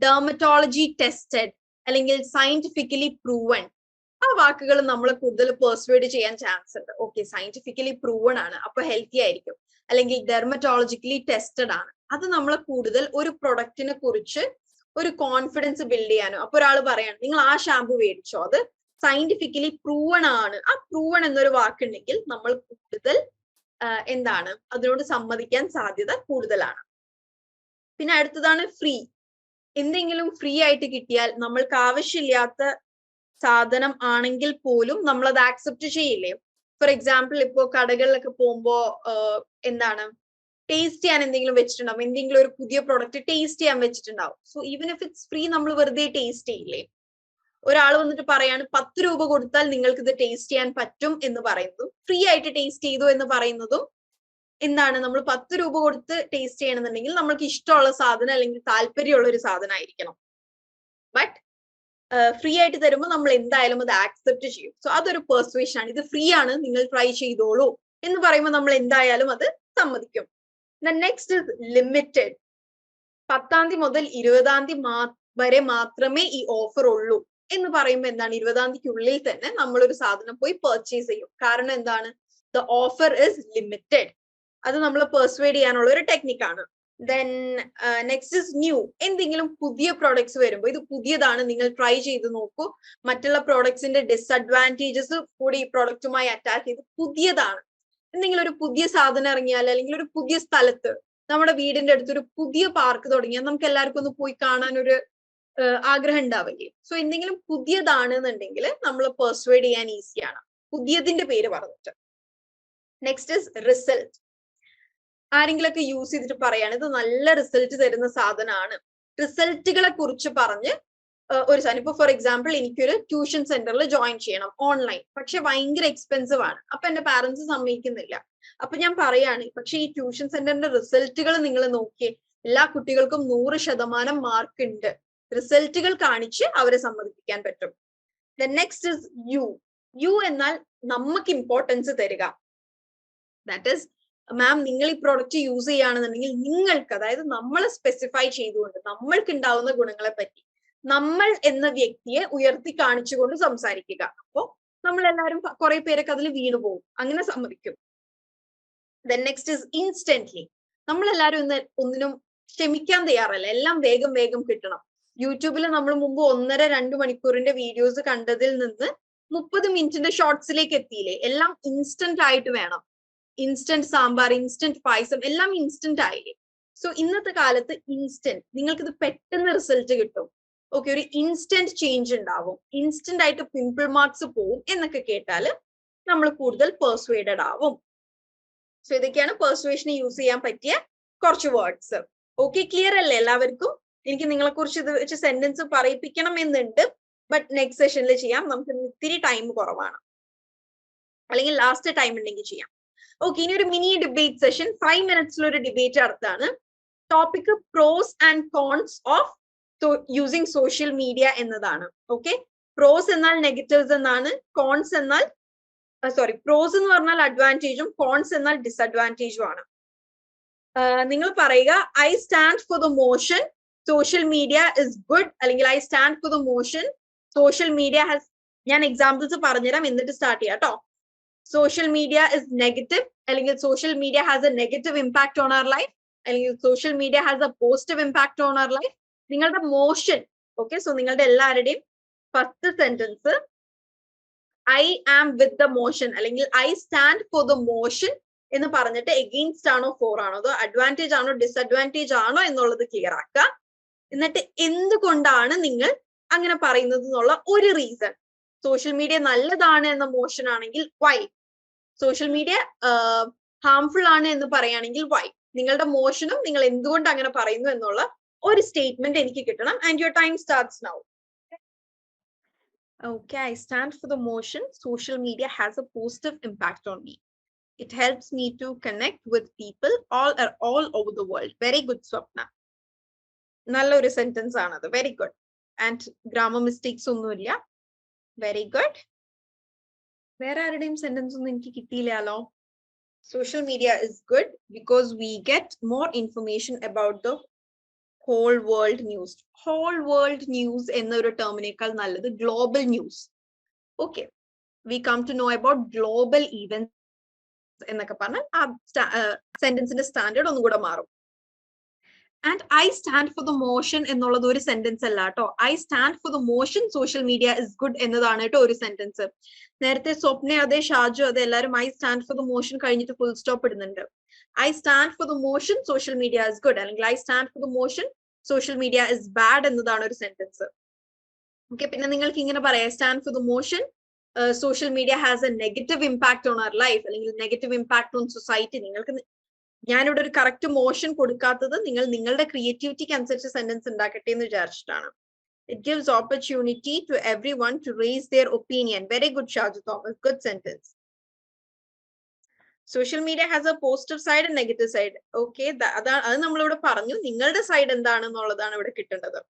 ഡെർമറ്റോളജി ടെസ്റ്റഡ് അല്ലെങ്കിൽ സയന്റിഫിക്കലി പ്രൂവൺ. ആ വാക്കുകൾ നമ്മൾ കൂടുതൽ പെർസ്വേഡ് ചെയ്യാൻ ചാൻസ് ഉണ്ട്. ഓക്കെ, സയന്റിഫിക്കലി പ്രൂവൺ ആണ്, അപ്പൊ ഹെൽത്തി ആയിരിക്കും. അല്ലെങ്കിൽ ഡെർമറ്റോളജിക്കലി ടെസ്റ്റഡ് ആണ്, അത് നമ്മളെ കൂടുതൽ ഒരു പ്രൊഡക്റ്റിനെ കുറിച്ച് ഒരു കോൺഫിഡൻസ് ബിൽഡ് ചെയ്യാനോ. അപ്പൊ ഒരാൾ പറയാണ് നിങ്ങൾ ആ ഷാമ്പു മേടിച്ചോ, അത് സയന്റിഫിക്കലി പ്രൂവൺ ആണ്. ആ പ്രൂവൺ എന്നൊരു വാക്കുണ്ടെങ്കിൽ നമ്മൾ കൂടുതൽ എന്താണ് അതിനോട് സമ്മതിക്കാൻ സാധ്യത കൂടുതലാണ്. പിന്നെ അടുത്തതാണ് ഫ്രീ. എന്തെങ്കിലും ഫ്രീ ആയിട്ട് കിട്ടിയാൽ നമ്മൾക്ക് ആവശ്യമില്ലാത്ത സാധനം ആണെങ്കിൽ പോലും നമ്മൾ അത് ആക്സെപ്റ്റ് ചെയ്യില്ലേ? ഫോർ എക്സാമ്പിൾ, ഇപ്പോ കടകളിലൊക്കെ പോകുമ്പോ എന്താണ് ടേസ്റ്റ് ചെയ്യാൻ എന്തെങ്കിലും വെച്ചിട്ടുണ്ടാവും, എന്തെങ്കിലും ഒരു പുതിയ പ്രോഡക്റ്റ് ടേസ്റ്റ് ചെയ്യാൻ വെച്ചിട്ടുണ്ടാവും. So even if it's free, നമ്മൾ വെറുതെ ടേസ്റ്റ് ചെയ്യില്ലേ? ഒരാൾ വന്നിട്ട് പറയാണ് 10 രൂപ കൊടുത്താൽ നിങ്ങൾക്ക് ഇത് ടേസ്റ്റ് ചെയ്യാൻ പറ്റും എന്ന് പറയുന്നതും ഫ്രീ ആയിട്ട് ടേസ്റ്റ് ചെയ്തു എന്ന് പറയുന്നതും എന്താണ്? നമ്മൾ 10 രൂപ കൊടുത്ത് ടേസ്റ്റ് ചെയ്യണമെന്നുണ്ടെങ്കിൽ നമ്മൾക്ക് ഇഷ്ടമുള്ള സാധനം അല്ലെങ്കിൽ താല്പര്യമുള്ള ഒരു സാധനം ആയിരിക്കണം. ബട്ട് ഫ്രീ ആയിട്ട് തരുമ്പോൾ നമ്മൾ എന്തായാലും അത് ആക്സെപ്റ്റ് ചെയ്യും. സോ അതൊരു പെർസ്വേഷൻ ആണ്. ഇത് ഫ്രീ ആണ്, നിങ്ങൾ ട്രൈ ചെയ്തോളൂ എന്ന് പറയുമ്പോൾ നമ്മൾ എന്തായാലും അത് സമ്മതിക്കും. Next is limited. 10-ാം തീയതി മുതൽ 20-ാം തീയതി വരെ മാത്രമേ ഈ ഓഫർ ഉള്ളൂ എന്ന് പറയുമ്പോൾ എന്താണ്? 20-ാം തീയതിക്കുള്ളിൽ തന്നെ നമ്മൾ ഒരു സാധനം പോയി പർച്ചേസ് ചെയ്യും. കാരണം എന്താണ്? The offer is limited. അത് നമ്മൾ പെർസ്വേഡ് ചെയ്യാനുള്ള ഒരു ടെക്നിക്കാണ്. Then next is new. എന്തെങ്കിലും പുതിയ പ്രോഡക്ട്സ് വരുമ്പോൾ ഇത് പുതിയതാണ്, നിങ്ങൾ ട്രൈ ചെയ്ത് നോക്കൂ, മറ്റുള്ള പ്രോഡക്ട്സിന്റെ ഡിസഡ്വാൻറ്റേജസ് കൂടി ഈ പ്രോഡക്റ്റുമായി അറ്റാച്ച് ചെയ്ത് പുതിയതാണ്. എന്തെങ്കിലും ഒരു പുതിയ സാധനം ഇറങ്ങിയാൽ അല്ലെങ്കിൽ ഒരു പുതിയ സ്ഥലത്ത് നമ്മുടെ വീടിന്റെ അടുത്തൊരു പുതിയ പാർക്ക് തുടങ്ങിയാൽ നമുക്ക് എല്ലാവർക്കും ഒന്ന് പോയി കാണാൻ ഒരു ആഗ്രഹം ഉണ്ടാവില്ലേ? സോ എന്തെങ്കിലും പുതിയതാണെന്നുണ്ടെങ്കിൽ നമ്മൾ പെർസ്വേഡ് ചെയ്യാൻ ഈസിയാണ്, പുതിയതിന്റെ പേര് പറഞ്ഞിട്ട്. Next is result. ആരെങ്കിലൊക്കെ യൂസ് ചെയ്തിട്ട് പറയാണ് ഇത് നല്ല റിസൾട്ട് തരുന്ന സാധനമാണ്, റിസൾട്ടുകളെ കുറിച്ച് പറഞ്ഞ് ഒരു സാധനം. ഇപ്പൊ ഫോർ എക്സാമ്പിൾ എനിക്കൊരു ട്യൂഷൻ സെന്ററിൽ ജോയിൻ ചെയ്യണം ഓൺലൈൻ, പക്ഷെ ഭയങ്കര എക്സ്പെൻസീവ് ആണ്. അപ്പൊ എന്റെ പാരന്റ്സ് സമ്മതിക്കുന്നില്ല. അപ്പൊ ഞാൻ പറയാണ് പക്ഷെ ഈ ട്യൂഷൻ സെന്ററിന്റെ റിസൾട്ടുകൾ നിങ്ങൾ നോക്കിയേ, എല്ലാ കുട്ടികൾക്കും 100% മാർക്ക് ഉണ്ട്. റിസൾട്ടുകൾ കാണിച്ച് അവരെ സമ്മതിപ്പിക്കാൻ പറ്റും. നെക്സ്റ്റ് ഇസ് യു എന്നാൽ നമുക്ക് ഇമ്പോർട്ടൻസ് തരിക. ദാറ്റ് ഇസ് മാം നിങ്ങൾ ഈ പ്രോഡക്റ്റ് യൂസ് ചെയ്യുകയാണെന്നുണ്ടെങ്കിൽ നിങ്ങൾക്ക്, അതായത് നമ്മളെ സ്പെസിഫൈ ചെയ്തുകൊണ്ട് നമ്മൾക്ക് ഉണ്ടാവുന്ന ഗുണങ്ങളെ പറ്റി നമ്മൾ എന്ന വ്യക്തിയെ ഉയർത്തി കാണിച്ചുകൊണ്ട് സംസാരിക്കുക. അപ്പോ നമ്മളെല്ലാവരും കുറെ പേരൊക്കെ അതിൽ വീണു പോകും, അങ്ങനെ സമ്മതിക്കും. Next is instantly. നമ്മളെല്ലാവരും ഒന്നിനും ക്ഷമിക്കാൻ തയ്യാറല്ല, എല്ലാം വേഗം വേഗം കിട്ടണം. യൂട്യൂബിൽ നമ്മൾ മുമ്പ് 1.5-2 മണിക്കൂറിന്റെ വീഡിയോസ് കണ്ടതിൽ നിന്ന് 30 മിനിറ്റിന്റെ ഷോർട്സിലേക്ക് എത്തിയില്ലേ? എല്ലാം ഇൻസ്റ്റന്റ് ആയിട്ട് വേണം. ഇൻസ്റ്റന്റ് സാമ്പാർ, ഇൻസ്റ്റന്റ് പായസം, എല്ലാം ഇൻസ്റ്റന്റ് ആയില്ലേ? സോ ഇന്നത്തെ കാലത്ത് ഇൻസ്റ്റന്റ്, നിങ്ങൾക്ക് ഇത് പെട്ടെന്ന് റിസൾട്ട് കിട്ടും. ഓക്കെ, ഒരു ഇൻസ്റ്റന്റ് ചേഞ്ച് ഉണ്ടാവും, ഇൻസ്റ്റന്റ് ആയിട്ട് പിമ്പിൾ മാർക്സ് പോവും എന്നൊക്കെ കേട്ടാൽ നമ്മൾ കൂടുതൽ പെർസ്വേഡഡ് ആവും. സോ ഇതൊക്കെയാണ് പെർസ്വേഷന് യൂസ് ചെയ്യാൻ പറ്റിയ കുറച്ച് വേർഡ്സ്. ഓക്കെ, ക്ലിയർ അല്ലേ എല്ലാവർക്കും? എനിക്ക് നിങ്ങളെ കുറിച്ച് ഇത് വെച്ച് സെന്റൻസ് പറയിപ്പിക്കണം എന്നുണ്ട്, ബട്ട് നെക്സ്റ്റ് സെഷനിൽ ചെയ്യാം. നമുക്ക് ഇത്തിരി ടൈം കുറവാണ്, അല്ലെങ്കിൽ ലാസ്റ്റ് ടൈം ഉണ്ടെങ്കിൽ ചെയ്യാം. ഓക്കെ, ഇനി ഒരു മിനി ഡിബേറ്റ് സെഷൻ, 5 മിനിറ്റ്സിൽ ഒരു ഡിബേറ്റ് നടത്താണ്. Topic pros and cons of using social media എന്നതാണ്. ഓക്കെ, പ്രോസ് എന്നാൽ നെഗറ്റീവ്സ് എന്നാണ്, കോൺസ് എന്നാൽ പ്രോസ് എന്ന് പറഞ്ഞാൽ അഡ്വാൻറ്റേജും കോൺസ് എന്നാൽ ഡിസഡ്വാൻറ്റേജും ആണ്. നിങ്ങൾ പറയുക I stand for the motion social media is good, അല്ലെങ്കിൽ I stand for the motion social media has, ഞാൻ എക്സാമ്പിൾസ് പറഞ്ഞുതരാം എന്നിട്ട് സ്റ്റാർട്ട് ചെയ്യാം കേട്ടോ. സോഷ്യൽ മീഡിയ ഇസ് നെഗറ്റീവ്, അല്ലെങ്കിൽ social media has a negative impact on our life, അല്ലെങ്കിൽ social media has a positive impact on our life. നിങ്ങളുടെ motion, okay, so നിങ്ങളുടെ എല്ലാവരുടെയും first sentence I am with the motion, അല്ലെങ്കിൽ I stand for the motion എന്ന് പറഞ്ഞിട്ട് against ആണോ four ആണോ, അതോ അഡ്വാൻറ്റേജ് ആണോ ഡിസഡ്വാൻറ്റേജ് ആണോ എന്നുള്ളത് ക്ലിയർ ആക്കുക. എന്നിട്ട് എന്തുകൊണ്ടാണ് നിങ്ങൾ അങ്ങനെ പറയുന്നത് എന്നുള്ള ഒരു റീസൺ. സോഷ്യൽ മീഡിയ നല്ലതാണ് എന്ന മോഷൻ ആണെങ്കിൽ വൈ, സോഷ്യൽ മീഡിയ ഹാംഫുൾ ആണ് എന്ന് പറയുകയാണെങ്കിൽ വൈ, നിങ്ങളുടെ മോഷനും നിങ്ങൾ എന്തുകൊണ്ട് അങ്ങനെ പറയുന്നു എന്നുള്ള ഒരു സ്റ്റേറ്റ്മെന്റ് എനിക്ക് കിട്ടണം. And your time starts now. Okay, I stand for the motion. Social media has a positive impact on me. It helps me to connect with people all over the world. Very good, Swapna. നല്ലൊരു sentence ആണത്. Very good. And grammar mistakes ഒന്നുമില്ല. Very good. വേറെ ആരുടെയും sentence ഒന്നും എനിക്ക് കിട്ടിയില്ലല്ലോ. Social media is good because we get more information about the whole world news. Whole world news എന്നൊരു ടേമിനേക്കാൾ നല്ലത് global news. Okay, we come to know about global events എന്നൊക്കെ പറഞ്ഞാൽ ആ സെന്റൻസിന്റെ സ്റ്റാൻഡേർഡ് ഒന്നും കൂടെ മാറും. And I stand for the motion എന്നുള്ളത് ഒരു സെന്റൻസ് അല്ല കേട്ടോ. I stand for the motion social media is good എന്നതാണ് കേട്ടോ ഒരു സെന്റൻസ്. നേരത്തെ സ്വപ്ന അതെ, ഷാജു അതെ, എല്ലാവരും I stand for the motion കഴിഞ്ഞിട്ട് ഫുൾ സ്റ്റോപ്പ് ഇടുന്നുണ്ട്. I stand for the motion social media is good, അല്ലെങ്കിൽ I stand for the motion social media is bad എന്നതാണ് ഒരു സെന്റൻസ്. ഓക്കെ, പിന്നെ നിങ്ങൾക്ക് ഇങ്ങനെ പറയാം stand for the motion social media has a negative impact on our life, അല്ലെങ്കിൽ negative impact on society. നിങ്ങൾക്ക് ഞാനിവിടെ ഒരു കറക്റ്റ് മോഷൻ കൊടുക്കാത്തത് നിങ്ങൾ നിങ്ങളുടെ ക്രിയേറ്റിവിറ്റിക്ക് അനുസരിച്ച് സെന്റൻസ് ഉണ്ടാക്കട്ടെ എന്ന് വിചാരിച്ചിട്ടാണ്. It gives opportunity to everyone to raise their opinion. Very good, Shaju Thomas. Good sentence. Social media has a positive side and negative side. Okay, അത് നമ്മളിവിടെ പറഞ്ഞു. നിങ്ങളുടെ സൈഡ് എന്താണെന്നുള്ളതാണ് ഇവിടെ കിട്ടേണ്ടത്.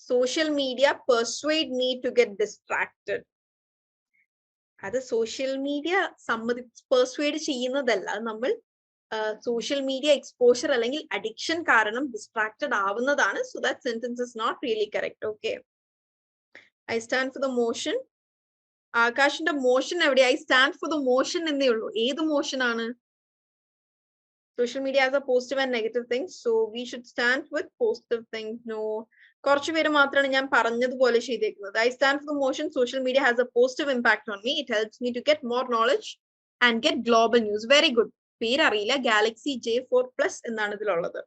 Social media persuade me to get distracted. അത് social media persuade ചെയ്യുന്നതല്ല, നമ്മൾ social media exposure അല്ലെങ്കിൽ അഡിക്ഷൻ കാരണം ഡിസ്ട്രാക്റ്റഡ് ആവുന്നതാണ്. So that sentence is not really correct. Okay, I stand for the motion. ആകാശിന്റെ മോഷൻ എവിടെ? I stand for the motion എന്നേ ഉള്ളൂ. ഏത് മോഷൻ ആണ്? Social media has a positive and negative things, so we should stand with positive things. No, കുറച്ചു പേര് മാത്രമാണ് ഞാൻ പറഞ്ഞതുപോലെ ചെയ്തേക്കുന്നത്. I stand for the motion social media has a positive impact on me. It helps me to get more knowledge and get global news. Very good. പേരറിയില്ല. Galaxy J4+ എന്നാണ് ഇതിലുള്ളത്.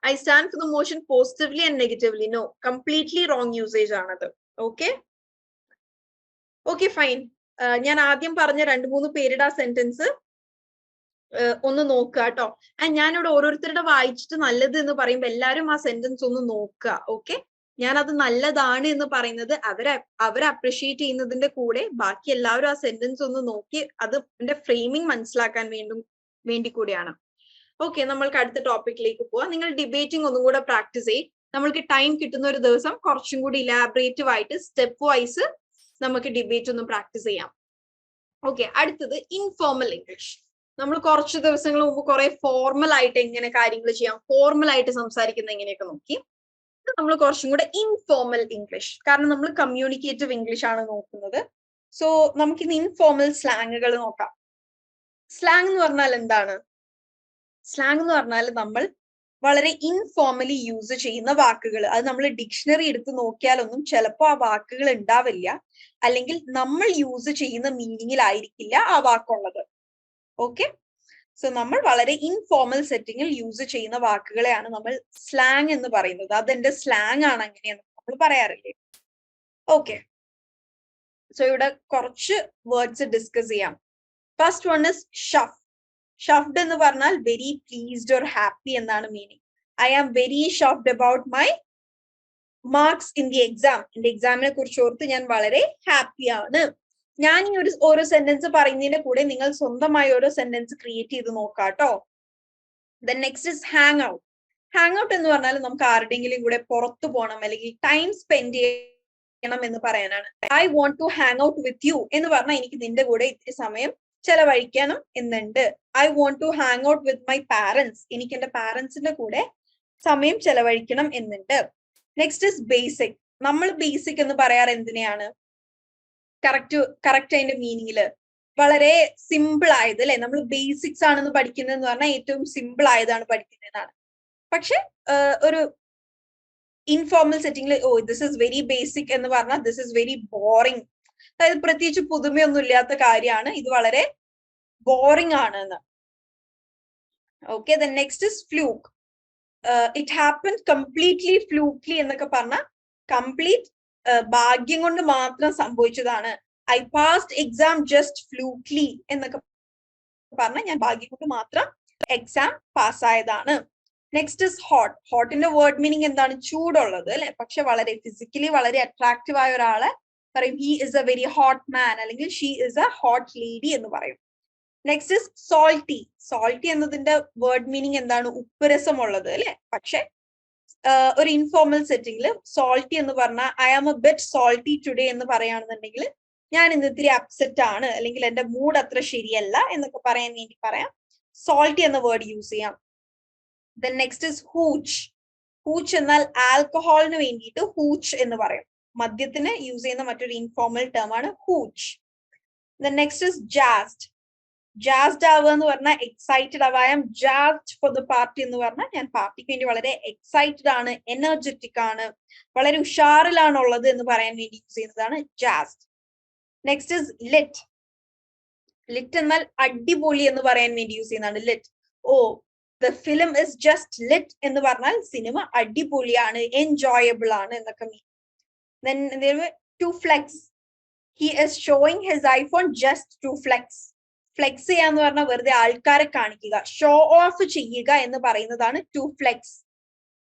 I stand for the motion positively and negatively. No, completely wrong usage ആണത്. Okay? Okay, fine. ഞാൻ ആദ്യം പറഞ്ഞ 2-3 പേരുടെ ആ sentence ഒന്ന് നോക്കുക കേട്ടോ. ആൻഡ് ഞാനിവിടെ ഓരോരുത്തരുടെ വായിച്ചിട്ട് നല്ലത് എന്ന് പറയുമ്പോൾ എല്ലാവരും ആ സെന്റൻസ് ഒന്ന് നോക്കുക. ഓക്കെ, ഞാനത് നല്ലതാണ് എന്ന് പറയുന്നത് അവരെ അപ്രിഷിയേറ്റ് ചെയ്യുന്നതിന്റെ കൂടെ ബാക്കി എല്ലാവരും ആ സെന്റൻസ് ഒന്ന് നോക്കി അതിന്റെ ഫ്രെയിമിംഗ് മനസ്സിലാക്കാൻ വേണ്ടി കൂടിയാണ്. ഓക്കെ, നമ്മൾക്ക് അടുത്ത ടോപ്പിക്കിലേക്ക് പോവാം. നിങ്ങൾ ഡിബേറ്റിംഗ് ഒന്നും കൂടെ പ്രാക്ടീസ് ചെയ്യും. നമ്മൾക്ക് ടൈം കിട്ടുന്ന ഒരു ദിവസം കുറച്ചും കൂടി ഇലാബറേറ്റീവ് ആയിട്ട് സ്റ്റെപ്പ് വൈസ് നമുക്ക് ഡിബേറ്റ് ഒന്ന് പ്രാക്ടീസ് ചെയ്യാം. ഓക്കെ, അടുത്തത് ഇൻഫോർമൽ ഇംഗ്ലീഷ്. നമ്മൾ കുറച്ച് ദിവസങ്ങൾ മുമ്പ് കുറെ ഫോർമൽ ആയിട്ട് എങ്ങനെ കാര്യങ്ങൾ ചെയ്യാം, ഫോർമൽ ആയിട്ട് സംസാരിക്കുന്ന എങ്ങനെയൊക്കെ നോക്കി. നമ്മൾ കുറച്ചും കൂടെ ഇൻഫോർമൽ ഇംഗ്ലീഷ്, കാരണം നമ്മൾ കമ്മ്യൂണിക്കേറ്റീവ് ഇംഗ്ലീഷ് ആണ് നോക്കുന്നത്. സോ നമുക്കിന്ന് ഇൻഫോർമൽ സ്ലാങ്ങുകൾ നോക്കാം. സ്ലാങ് എന്ന് പറഞ്ഞാൽ എന്താണ്? സ്ലാങ് എന്ന് പറഞ്ഞാൽ നമ്മൾ വളരെ ഇൻഫോർമലി യൂസ് ചെയ്യുന്ന വാക്കുകൾ. അത് നമ്മൾ ഡിക്ഷണറി എടുത്ത് നോക്കിയാലൊന്നും ചിലപ്പോൾ ആ വാക്കുകൾ ഉണ്ടാവില്ല, അല്ലെങ്കിൽ നമ്മൾ യൂസ് ചെയ്യുന്ന മീനിങ്ങിലായിരിക്കില്ല ആ വാക്കുള്ളത്. ഓക്കെ, സോ നമ്മൾ വളരെ ഇൻഫോർമൽ സെറ്റിങ്ങിൽ യൂസ് ചെയ്യുന്ന വാക്കുകളെയാണ് നമ്മൾ സ്ലാങ് എന്ന് പറയുന്നത്. അതെന്റെ സ്ലാങ് ആണ് അങ്ങനെയാണ് നമ്മൾ പറയാറില്ലേ. ഓക്കെ, സോ ഇവിടെ കുറച്ച് വേർഡ്സ് ഡിസ്കസ് ചെയ്യാം. First one is chuff. Chuffed എന്ന് പറഞ്ഞാൽ വെരി പ്ലീസ്ഡ് ഓർ ഹാപ്പി എന്നാണ് meaning. I am very chuffed about my marks in the exam. എന്റെ എക്സാമിനെ കുറിച്ച് ഓർത്ത് ഞാൻ വളരെ ഹാപ്പിയാണ്. ഞാൻ ഈ ഓരോ സെന്റൻസ് പറയുന്നതിന്റെ കൂടെ നിങ്ങൾ സ്വന്തമായി ഓരോ സെന്റൻസ് ക്രിയേറ്റ് ചെയ്ത് നോക്കാട്ടോ. Then next is hang out. Hang out എന്ന് പറഞ്ഞാൽ നമുക്ക് ആരുടെങ്കിലും കൂടെ പുറത്തു പോകണം അല്ലെങ്കിൽ ടൈം സ്പെൻഡ് ചെയ്യണം എന്ന് പറയാനാണ്. I want to hang out with you എന്ന് പറഞ്ഞാൽ എനിക്ക് നിന്റെ കൂടെ ഇത്തിരി സമയം ചെലവഴിക്കണം എന്നുണ്ട്. I want to hang out with my parents. എനിക്ക് എന്റെ പാരന്റ്സിന്റെ കൂടെ സമയം ചെലവഴിക്കണം എന്നുണ്ട്. Next is basic. നമ്മൾ ബേസിക് എന്ന് പറയാറ് എന്തിനെയാണ്? കറക്റ്റ് അതിന്റെ മീനിങ്ങില് വളരെ സിമ്പിൾ ആയത് അല്ലെ. നമ്മൾ ബേസിക്സ് ആണെന്ന് പഠിക്കുന്നതെന്ന് പറഞ്ഞാൽ ഏറ്റവും സിമ്പിൾ ആയതാണ് പഠിക്കുന്നതാണ്. പക്ഷെ ഒരു ഇൻഫോർമൽ സെറ്റിംഗിൽ ദിസ് ഇസ് വെരി ബേസിക് എന്ന് പറഞ്ഞാൽ ദിസ് ഇസ് വെരി ബോറിംഗ്. അതായത് പ്രത്യേകിച്ച് പുതുമയൊന്നും ഇല്ലാത്ത കാര്യമാണ്, ഇത് വളരെ ബോറിംഗ് ആണ് എന്ന്. Okay, then next is fluke. It happen completely flukily എന്നൊക്കെ പറഞ്ഞാൽ കംപ്ലീറ്റ് ഭാഗ്യം കൊണ്ട് മാത്രം സംഭവിച്ചതാണ്. I passed exam just flukily എന്നൊക്കെ പറഞ്ഞാൽ ഞാൻ ഭാഗ്യം കൊണ്ട് മാത്രം എക്സാം പാസ്സായതാണ്. Next is hot. ഹോട്ടിന്റെ വേർഡ് മീനിങ് എന്താണ്? ചൂടുള്ളത് അല്ലെ. പക്ഷെ വളരെ ഫിസിക്കലി വളരെ അട്രാക്റ്റീവ് ആയ ഒരാളെ പറയും he is a very hot man, അല്ലെങ്കിൽ she is a hot lady എന്ന് പറയും. Next is salty. സോൾട്ടി എന്നതിന്റെ വേർഡ് മീനിങ് എന്താണ്? ഉപ്പുരസമുള്ളത് അല്ലെ. പക്ഷെ ഒരു ഇൻഫോർമൽ സെറ്റിംഗിൽ സോൾട്ടി എന്ന് പറഞ്ഞാൽ I am a bit salty today എന്ന് പറയുകയാണെന്നുണ്ടെങ്കിൽ ഞാൻ ഇന്ന് ഇത്തിരി അപ്സെറ്റ് ആണ്, അല്ലെങ്കിൽ എന്റെ മൂഡ് അത്ര ശരിയല്ല എന്നൊക്കെ പറയാൻ വേണ്ടി പറയാം സോൾട്ടി എന്ന വേർഡ് യൂസ് ചെയ്യാം. Then next is hooch. Hooch എന്നാൽ ആൽക്കഹോളിന് വേണ്ടിയിട്ട് ഹൂച്ച് എന്ന് പറയും. മദ്യത്തിന് യൂസ് ചെയ്യുന്ന മറ്റൊരു ഇൻഫോർമൽ ടേം ആണ് hooch. Then next is jazzed. Jazzed ആവുക എന്ന് പറഞ്ഞാൽ എക്സൈറ്റഡ് ആവുക. I am jazzed for the party എന്ന് പറഞ്ഞാൽ ഞാൻ പാർട്ടിക്ക് വേണ്ടി വളരെ എക്സൈറ്റഡ് ആണ്, എനർജറ്റിക് ആണ്, വളരെ ഉഷാറിലാണുള്ളത് എന്ന് പറയാൻ വേണ്ടി യൂസ് ചെയ്യുന്നതാണ് jazzed. Next is lit. Lit എന്നാൽ അടിപൊളി എന്ന് പറയാൻ വേണ്ടി യൂസ് ചെയ്യുന്നതാണ് lit. Oh the film is just lit എന്ന് പറഞ്ഞാൽ സിനിമ അടിപൊളിയാണ്, എൻജോയബിൾ ആണ് എന്നൊക്കെ mean. Then to flex. He is showing his iPhone just to flex. Flex ചെയ്യാന്ന് പറഞ്ഞാൽ വെറുതെ ആൾക്കാരെ കാണിക്കുക, ഷോ ഓഫ് ചെയ്യുക എന്ന് പറയുന്നതാണ് to flex.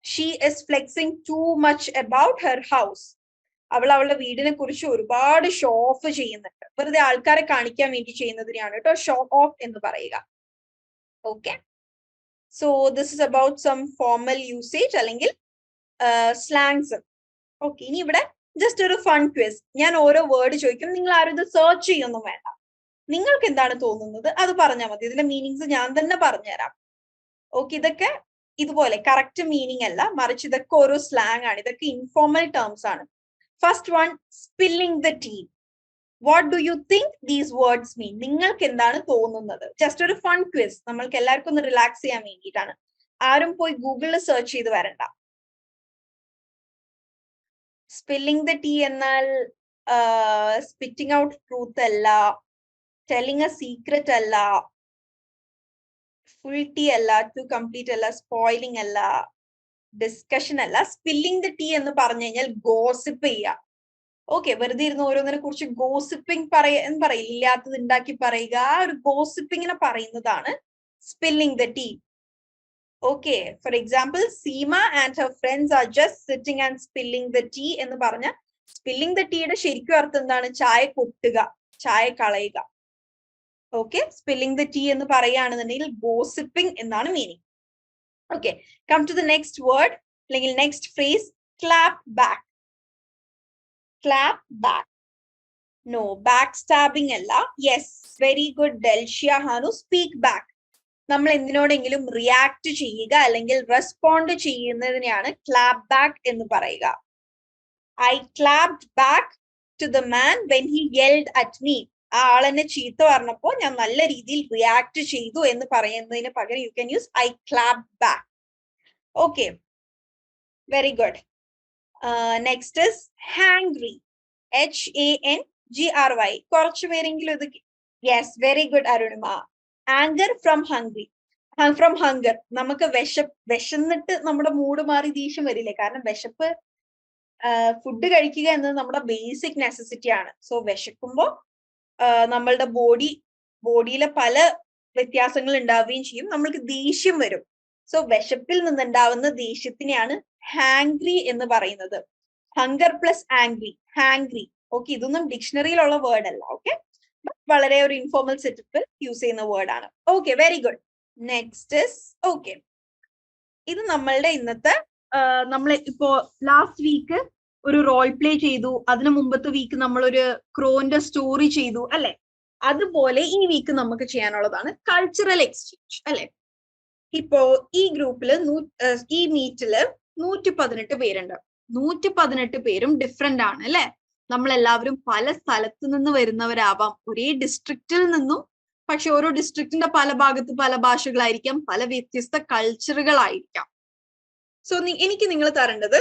She is flexing too much about her house. അവൾ അവളുടെ വീടിനെ കുറിച്ച് ഒരുപാട് ഷോ ഓഫ് ചെയ്യുന്നുണ്ട്. വെറുതെ ആൾക്കാരെ കാണിക്കാൻ വേണ്ടി ചെയ്യുന്നതിനെയാണ് കേട്ടോ ഷോ ഓഫ് എന്ന് പറയുക. Okay, so this is about some formal usage അല്ലെങ്കിൽ സ്ലാങ്സ്. ഓക്കെ, ഇനി ഇവിടെ ജസ്റ്റ് ഒരു ഫൺ ക്വിസ്. ഞാൻ ഓരോ വേർഡ് ചോദിക്കും, നിങ്ങൾ ആരും ഇത് സെർച്ച് ചെയ്യൊന്നും വേണ്ട. നിങ്ങൾക്ക് എന്താണ് തോന്നുന്നത് അത് പറഞ്ഞാൽ മതി. ഇതിന്റെ മീനിങ്സ് ഞാൻ തന്നെ പറഞ്ഞുതരാം. ഓക്കെ, ഇതൊക്കെ ഇതുപോലെ കറക്റ്റ് മീനിങ് അല്ല, മറിച്ച് ഇതൊക്കെ ഓരോ സ്ലാങ് ആണ്, ഇതൊക്കെ ഇൻഫോർമൽ ടേംസ് ആണ്. First one, spilling the tea. What do you think these words mean? നിങ്ങൾക്ക് എന്താണ് തോന്നുന്നത്? ജസ്റ്റ് ഒരു ഫൺ ക്വിസ്, നമ്മൾക്ക് എല്ലാവർക്കും ഒന്ന് റിലാക്സ് ചെയ്യാൻ വേണ്ടിയിട്ടാണ്. ആരും പോയി ഗൂഗിളിൽ സെർച്ച് ചെയ്ത് വരണ്ട. സ്പില്ലിംഗ് ദ ടീ എന്നാൽ സ്പിറ്റിംഗ് ഔട്ട് ട്രൂത്ത് അല്ല, ടെല്ലിംഗ് എ സീക്രറ്റ് അല്ല, ഫുൾ ടീ അല്ല, ടു കംപ്ലീറ്റ് അല്ല, സ്പോയിലിംഗ് അല്ല, ഡിസ്കഷൻ അല്ല. സ്പില്ലിംഗ് ദ ടീ എന്ന് പറഞ്ഞു കഴിഞ്ഞാൽ ഗോസിപ്പ് ചെയ്യുക. ഓക്കെ, വെറുതെ ഇരുന്ന് ഓരോന്നിനെ കുറിച്ച് ഗോസിപ്പിംഗ് എന്ന് പറയില്ല, ഇല്ലാത്തത് ഉണ്ടാക്കി പറയുക. ആ ഒരു ഗോസിപ്പിങ്ങിനെ പറയുന്നതാണ് spilling the tea. Okay, for example, Seema and her friends are just sitting and spilling the tea എന്ന് പറഞ്ഞ സ്പില്ലിംഗ് ദ ടീയുടെ ശരിക്കും അർത്ഥം എന്താണ്? ചായ കൊട്ടുക, ചായ കളയുക. ഓക്കെ, സ്പില്ലിംഗ് ദ ടീ എന്ന് പറയുകയാണെന്നുണ്ടെങ്കിൽ ഗോസിപ്പിംഗ് എന്നാണ് meaning. Okay, come to the next word അല്ലെങ്കിൽ next phrase, clap back. Clap back. No, back stabbing അല്ല. യെസ്, വെരി ഗുഡ് ഡെൽഷ്യ ഹാനു. Speak back. നമ്മൾ എന്തിനോടെങ്കിലും റിയാക്ട് ചെയ്യുക അല്ലെങ്കിൽ റെസ്പോണ്ട് ചെയ്യുന്നതിനെയാണ് ക്ലാപ്പ് ബാക്ക് എന്ന് പറയുക. I clapped back to the man when he yelled at me. ആ ആളെന്നെ ചീത്ത പറഞ്ഞപ്പോ ഞാൻ നല്ല രീതിയിൽ റിയാക്ട് ചെയ്തു എന്ന് പറയുന്നതിന് പകരം you can use I clapped back. Okay, very good. Next is hangry. HANGRY. കുറച്ചു പേരെങ്കിലും ഇത്. Yes, very good Arunima. Anger from hungry. From hunger. നമുക്ക് വിശന്നിട്ട് നമ്മുടെ മൂഡ് മാറി ദേഷ്യം വരില്ലേ? കാരണം വിശപ്പ്, ഫുഡ് കഴിക്കുക എന്നത് നമ്മുടെ ബേസിക് നെസസിറ്റി ആണ്. സോ വിശക്കുമ്പോൾ നമ്മളുടെ ബോഡിയിലെ പല വ്യത്യാസങ്ങൾ ഉണ്ടാവുകയും ചെയ്യും, നമ്മൾക്ക് ദേഷ്യം വരും. സോ വിശപ്പിൽ നിന്നുണ്ടാവുന്ന ദേഷ്യത്തിനെയാണ് ഹാംഗ്രി എന്ന് പറയുന്നത്. Hunger plus angry, hangry. Okay, ഇതൊന്നും ഡിക്ഷണറിയിലുള്ള വേർഡ് അല്ല. ഓക്കെ, വളരെ ഒരു ഇൻഫോർമൽ സെറ്റപ്പിൽ യൂസ് ചെയ്യുന്ന വേർഡ് ആണ്. Okay, very good. Next is, okay, ഇത് നമ്മളുടെ ഇന്നത്തെ, നമ്മൾ ഇപ്പോ ലാസ്റ്റ് വീക്ക് ഒരു റോൾ പ്ലേ ചെയ്തു, അതിനു മുമ്പത്തെ വീക്ക് നമ്മൾ ഒരു ക്രോന്റെ സ്റ്റോറി ചെയ്തു അല്ലെ? അതുപോലെ ഈ വീക്ക് നമുക്ക് ചെയ്യാനുള്ളതാണ് കൾച്ചറൽ എക്സ്ചേഞ്ച് അല്ലെ? ഇപ്പോ ഈ ഗ്രൂപ്പില് ഈ മീറ്റില് 118 പേരുണ്ട്. 118 പേരും ഡിഫറെന്റ് ആണ് അല്ലെ? നമ്മളെല്ലാവരും പല സ്ഥലത്തു നിന്ന് വരുന്നവരാവാം, ഒരേ ഡിസ്ട്രിക്റ്റിൽ നിന്നും, പക്ഷെ ഓരോ ഡിസ്ട്രിക്റ്റിന്റെ പല ഭാഗത്ത് പല ഭാഷകളായിരിക്കാം, പല വ്യത്യസ്ത കൾച്ചറുകളായിരിക്കാം. സോ എനിക്ക് നിങ്ങൾ തരേണ്ടത്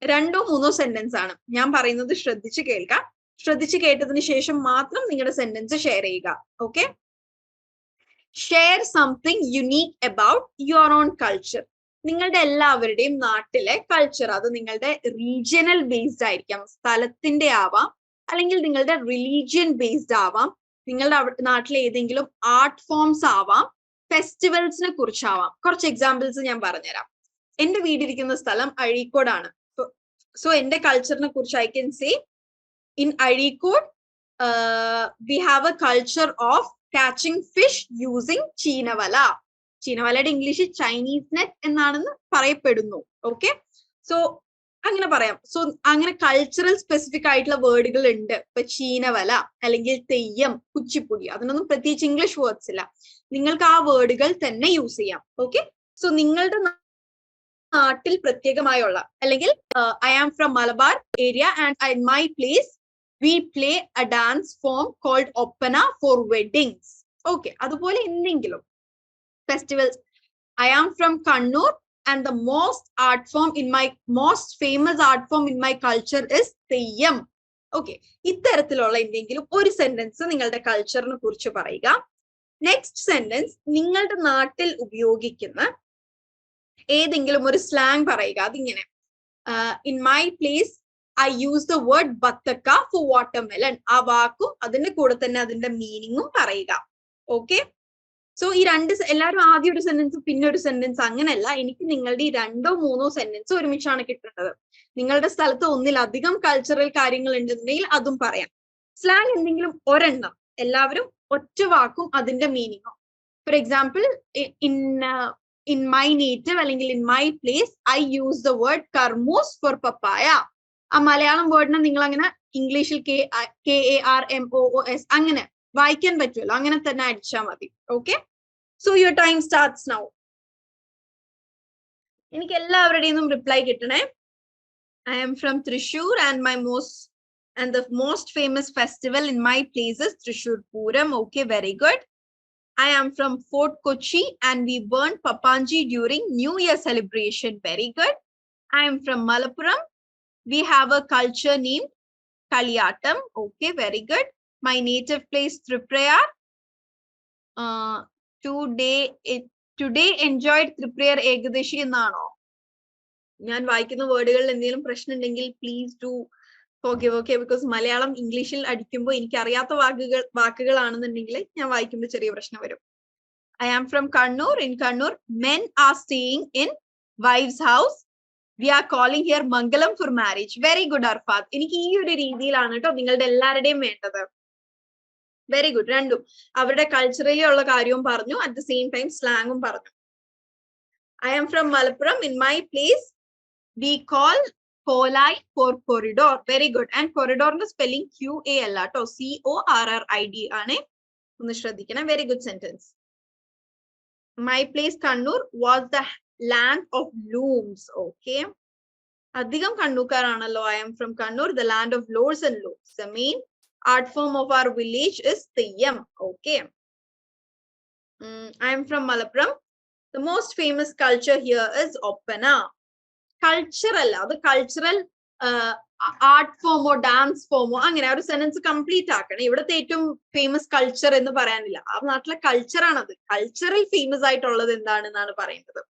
2 or 3 സെന്റൻസ് ആണ്. ഞാൻ പറയുന്നത് ശ്രദ്ധിച്ച് കേൾക്കാം. ശ്രദ്ധിച്ച് കേട്ടതിന് ശേഷം മാത്രം നിങ്ങളുടെ സെന്റൻസ് ഷെയർ ചെയ്യുക. Okay, share something unique about your own culture. നിങ്ങളുടെ എല്ലാവരുടെയും നാട്ടിലെ കൾച്ചർ, അത് നിങ്ങളുടെ റീജിയണൽ ബേസ്ഡ് ആയിരിക്കാം, സ്ഥലത്തിന്റെ ആവാം, അല്ലെങ്കിൽ നിങ്ങളുടെ റിലീജിയൻ ബേസ്ഡ് ആവാം, നിങ്ങളുടെ നാട്ടിലെ ഏതെങ്കിലും ആർട്ട് ഫോംസ് ആവാം, ഫെസ്റ്റിവൽസിനെ കുറിച്ചാവാം. കുറച്ച് എക്സാമ്പിൾസ് ഞാൻ പറഞ്ഞുതരാം. എന്റെ വീടിരിക്കുന്ന സ്ഥലം അഴീക്കോടാണ്. സോ എന്റെ കൾച്ചറിനെ കുറിച്ച് I can say, in Azhikode we have a culture of catching fish using ചീനവല. ചീനവലയുടെ ഇംഗ്ലീഷ് ചൈനീസ് നെറ്റ് എന്നാണെന്ന് പറയപ്പെടുന്നു. ഓക്കെ, സോ അങ്ങനെ പറയാം. സോ അങ്ങനെ കൾച്ചറൽ സ്പെസിഫിക് ആയിട്ടുള്ള വേർഡുകൾ ഉണ്ട്. ഇപ്പൊ ചീനവല അല്ലെങ്കിൽ തെയ്യം, കുച്ചിപ്പുടി, അതിനൊന്നും പ്രത്യേകിച്ച് ഇംഗ്ലീഷ് വേർഡ്സ് ഇല്ല. നിങ്ങൾക്ക് ആ വേർഡുകൾ തന്നെ യൂസ് ചെയ്യാം. ഓക്കെ, സോ നിങ്ങളുടെ നാട്ടിൽ പ്രത്യേകമായുള്ള, അല്ലെങ്കിൽ I am from Malabar area and in my place we play a dance form called Oppana for weddings. Okay, അതുപോലെ എന്തെങ്കിലും festivals. I am from Kannur and the most famous art form in my culture is Theyyam. Okay, ഇത്തരത്തിലുള്ള എന്തെങ്കിലും ഒരു sentence നിങ്ങളുടെ കൾച്ചറിനെ കുറിച്ച് പറയുക. Next sentence, നിങ്ങളുടെ നാട്ടിൽ ഉപയോഗിക്കുന്ന ഏതെങ്കിലും ഒരു സ്ലാങ് പറയുക. അതിങ്ങനെ, in my place I use the word ബത്തക്ക ഫോർ വാട്ടർമെലൺ. ആ വാക്കും അതിന്റെ കൂടെ തന്നെ അതിന്റെ മീനിങ്ങും പറയുക. ഓക്കെ, സോ ഈ എല്ലാവരും ആദ്യം ഒരു സെന്റൻസ് പിന്നെ ഒരു സെന്റൻസ്, അങ്ങനെയല്ല. എനിക്ക് നിങ്ങളുടെ ഈ 2 or 3 സെന്റൻസ് ഒരുമിച്ചാണ് കിട്ടേണ്ടത്. നിങ്ങളുടെ സ്ഥലത്ത് ഒന്നിലധികം കൾച്ചറൽ കാര്യങ്ങൾ ഉണ്ടെന്നുണ്ടെങ്കിൽ അതും പറയാം. സ്ലാങ് എന്തെങ്കിലും ഒരെണ്ണം, എല്ലാവരും ഒറ്റ വാക്കും അതിന്റെ മീനിങ്ങും. For example, in my native അല്ലെങ്കിൽ in my place I use the word കർമൂസ് ഫോർ പപ്പായ. ആ മലയാളം വേർഡിനെ നിങ്ങൾ അങ്ങനെ ഇംഗ്ലീഷിൽ KARMOOS അങ്ങനെ വായിക്കാൻ പറ്റുമല്ലോ, അങ്ങനെ തന്നെ അടിച്ചാൽ മതി. Okay, so your time starts now. എനിക്ക് എല്ലാവരുടെയും റിപ്ലൈ കിട്ടണേ. I am from Thrissur and the most famous festival in my place is Thrissur Puram. Okay, very good. I am from Fort Kochi and we burn Papanji during New Year celebration. Very good. I am from Malappuram. We have a culture named Kaliyatam. Okay, very good. My native place Tripurayar. Today enjoyed Thriprayar Ekadashi എന്നാണോ? ഞാൻ വായിക്കുന്ന വേർഡുകളിൽ എന്തെങ്കിലും പ്രശ്നം ഉണ്ടെങ്കിൽ please do forgive. Okay, because Malayalam ഇംഗ്ലീഷിൽ അടിക്കുമ്പോൾ എനിക്ക് അറിയാത്ത വാക്കുകളാണെന്നുണ്ടെങ്കിൽ ഞാൻ വായിക്കുമ്പോൾ ചെറിയ പ്രശ്നം വരും. I am from Kannur. In Kannur, men are staying in wives' house. We are calling here Mangalam for marriage. Very good, Arfat. എനിക്ക് ഈ ഒരു രീതിയിലാണ് കേട്ടോ നിങ്ങളുടെ എല്ലാവരുടെയും വേണ്ടത്. Very good. രണ്ടും അവരുടെ കൾച്ചറലി ഉള്ള കാര്യവും പറഞ്ഞു, അറ്റ് ദ സെയിം ടൈം സ്ലാങ്ങും പറഞ്ഞു. I am from Malappuram. In my place, we call Kolai for corridor. Very good. And corridor ന്റെ spelling QA അല്ല കേട്ടോ, CORRID ആണ്. ഒന്ന് ശ്രദ്ധിക്കണം. Very good sentence. My place Kannur was the land of looms. Okay. അധികം കണ്ണൂക്കാരാണല്ലോ. I am from Kannur, the land of lords and looms. The main art form of our village is Theyyam. Okay. I am from Malappuram. The most famous culture here is Oppana. Cultural, അത് cultural art ഫോമോ dance ഫോമോ അങ്ങനെ ഒരു sentence complete ആക്കണം. ഇവിടുത്തെ ഏറ്റവും famous culture എന്ന് പറയാനില്ല, ആ നാട്ടിലെ കൾച്ചർ ആണത്. കൾച്ചറൽ ഫേമസ് ആയിട്ടുള്ളത് എന്താണെന്നാണ് പറയുന്നത്.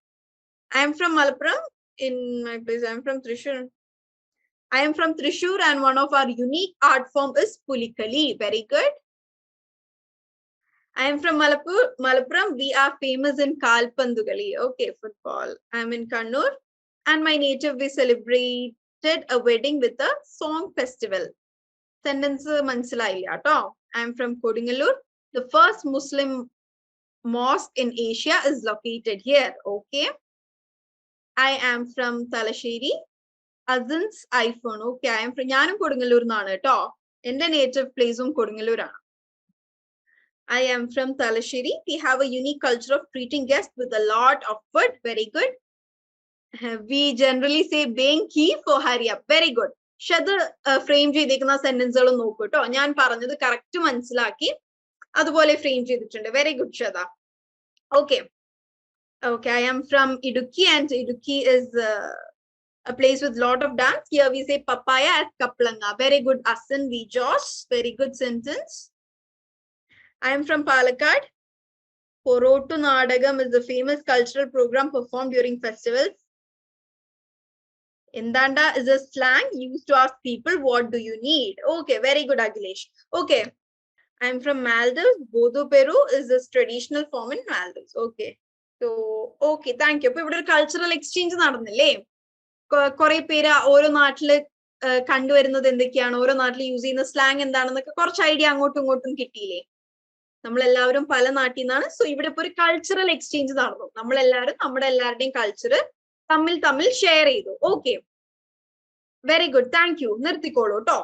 I am from Malappuram. In my place, I am from Thrissur. I am from Thrissur and one of our unique art form is Pulikali. Very good. I am from Malappuram. We are famous in Kalpandugali. Okay, football. I am in Kannur and my native we celebrated a wedding with a song festival. Sentence manasilayilla ട്ടോ. I am from Kodingalur. The first Muslim mosque in Asia is located here. Okay. I am from Talasheri. Azan's iPhone. Okay, I am from ഞാനും കൊടുങ്ങല്ലൂർ എന്നാണ് കേട്ടോ. എന്റെ native പ്ലേസും കൊടുങ്ങല്ലൂരാണ്. I am from Talasheri. We have a unique culture of treating guests with a lot of food. Very good. We generally say being key for hurry up. Very good. ഷത് frame ചെയ്തേക്കുന്ന സെന്റൻസുകൾ നോക്കൂ കേട്ടോ. ഞാൻ പറഞ്ഞത് correct മനസ്സിലാക്കി അതുപോലെ frame ചെയ്തിട്ടുണ്ട്. Very good Shatha. Okay. Okay, I am from Idukki and Idukki is a place with lot of dance. Here we say papaya as kaplanga. Very good, Asan V. Josh. Very good sentence. I am from Palakkad. Porottu Nadagam is a famous cultural program performed during festivals. Indanda is a slang used to ask people, what do you need? Okay, very good, Agilesh. Okay, I am from Maldives. Bodo Peru is a traditional form in Maldives. Okay. So, okay, thank you. അപ്പൊ ഇവിടെ ഒരു cultural exchange നടന്നില്ലേ? കുറെ പേര് ഓരോ നാട്ടില് കണ്ടുവരുന്നത് എന്തൊക്കെയാണ്, ഓരോ നാട്ടിൽ യൂസ് ചെയ്യുന്ന സ്ലാങ് എന്താണെന്നൊക്കെ കുറച്ച് ഐഡിയ അങ്ങോട്ടും ഇങ്ങോട്ടും കിട്ടിയില്ലേ? നമ്മളെല്ലാവരും പല നാട്ടിൽ നിന്നാണ്. സോ ഇവിടെ ഇപ്പൊ ഒരു കൾച്ചറൽ എക്സ്ചേഞ്ച് നടന്നു. നമ്മളെല്ലാവരും നമ്മുടെ എല്ലാവരുടെയും കൾച്ചർ തമ്മിൽ ഷെയർ ചെയ്തു. Okay, very good, thank you. നിർത്തിക്കോളൂ കേട്ടോ.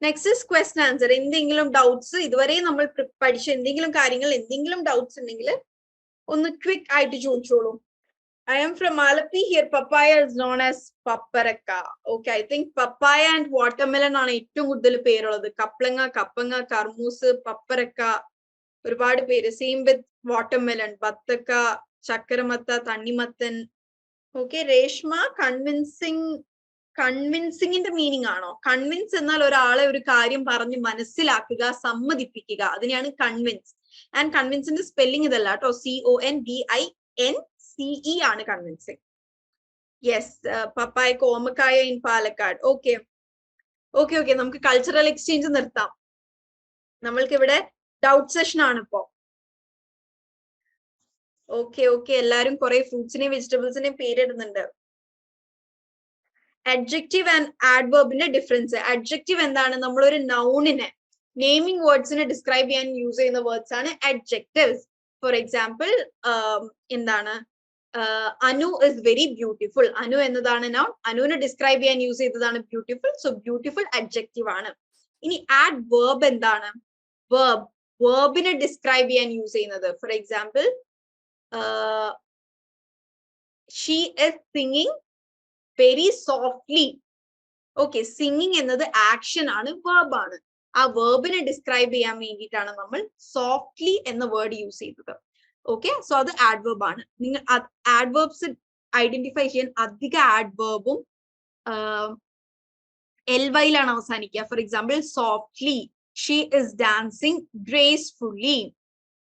Next is question answer. എന്തെങ്കിലും ഡൗട്ട്സ് ഇതുവരെ നമ്മൾ പഠിച്ച എന്തെങ്കിലും കാര്യങ്ങൾ എന്തെങ്കിലും ഡൗട്ട്സ് ഉണ്ടെങ്കിൽ ഒന്ന് ക്വിക്ക് ആയിട്ട് ചോദിച്ചോളൂ. I am from Malapi. Here papaya is known as paparaka. Okay, I think papaya and watermelon ആണ് ഏറ്റവും കൂടുതൽ പേരുള്ളത്. കപ്ലങ്ങ, കപ്പങ്ങ, കർമൂസ്, പപ്പരക്ക, ഒരുപാട് പേര്. സെയിം വിത്ത് വാട്ടർമെലൺ, ബത്തക്ക, ചക്കരമത്ത, തണ്ണിമത്തൻ. ഓക്കെ, രേഷ്മ, കൺവിൻസിങ്ങിന്റെ മീനിങ് ആണോ? കൺവിൻസ് എന്നാൽ ഒരാളെ ഒരു കാര്യം പറഞ്ഞ് മനസ്സിലാക്കുക, സമ്മതിപ്പിക്കുക, അതിനെയാണ് കൺവിൻസ്. ആൻഡ് കൺവിൻസിന്റെ സ്പെല്ലിംഗ് ഇതല്ല കേട്ടോ, CONVINCE ആണ് കൺവിൻസിങ്. യെസ്, പപ്പായ, കോമക്കായ in Palakkad. Okay okay okay, നമുക്ക് കൾച്ചറൽ എക്സ്ചേഞ്ച് നിർത്താം. നമ്മൾക്ക് ഇവിടെ ഡൗട്ട് സെഷൻ ആണ് ഇപ്പോ. ഓക്കെ ഓക്കെ, എല്ലാരും കുറെ ഫ്രൂട്ട്സിനെയും വെജിറ്റബിൾസിനെയും പേരിടുന്നുണ്ട്. അഡ്ജക്റ്റീവ് ആൻഡ് ആഡ്വേർബിന്റെ ഡിഫറൻസ്. അഡ്ജക്റ്റീവ് എന്താണ്? നമ്മളൊരു നൗണിനെ, നെയിമിംഗ് വേർഡ്സിനെ ഡിസ്ക്രൈബ് ചെയ്യാൻ യൂസ് ചെയ്യുന്ന വേർഡ്സ് ആണ് അഡ്ജക്റ്റീവ്സ്. ഫോർ എക്സാമ്പിൾ, എന്താണ്? Anu is very beautiful. Anu എന്നതാണ് നൗൺ. അനുവിനെ ഡിസ്ക്രൈബ് ചെയ്യാൻ യൂസ് ചെയ്തതാണ് ബ്യൂട്ടിഫുൾ. സോ ബ്യൂട്ടിഫുൾ അഡ്ജക്റ്റീവ് ആണ്. ഇനി ആഡ്വേർബ് എന്താണ്? വേർബിനെ ഡിസ്ക്രൈബ് ചെയ്യാൻ യൂസ് ചെയ്യുന്നത്. For example, she is singing very softly. Okay, singing എന്നത് ആക്ഷൻ ആണ്, വേർബ് ആണ്. ആ വേർബിനെ ഡിസ്ക്രൈബ് ചെയ്യാൻ വേണ്ടിയിട്ടാണ് നമ്മൾ സോഫ്റ്റ്ലി എന്ന വേർഡ് യൂസ് ചെയ്തത്. ഓക്കെ, സോ അത് ആഡ്വേർബ് ആണ്. നിങ്ങൾ ആഡ്വേർബ്സ് ഐഡന്റിഫൈ ചെയ്യാൻ അധിക ആഡ്വേർബും LYയിലാണ് അവസാനിക്കുക. For example, softly, she is dancing gracefully.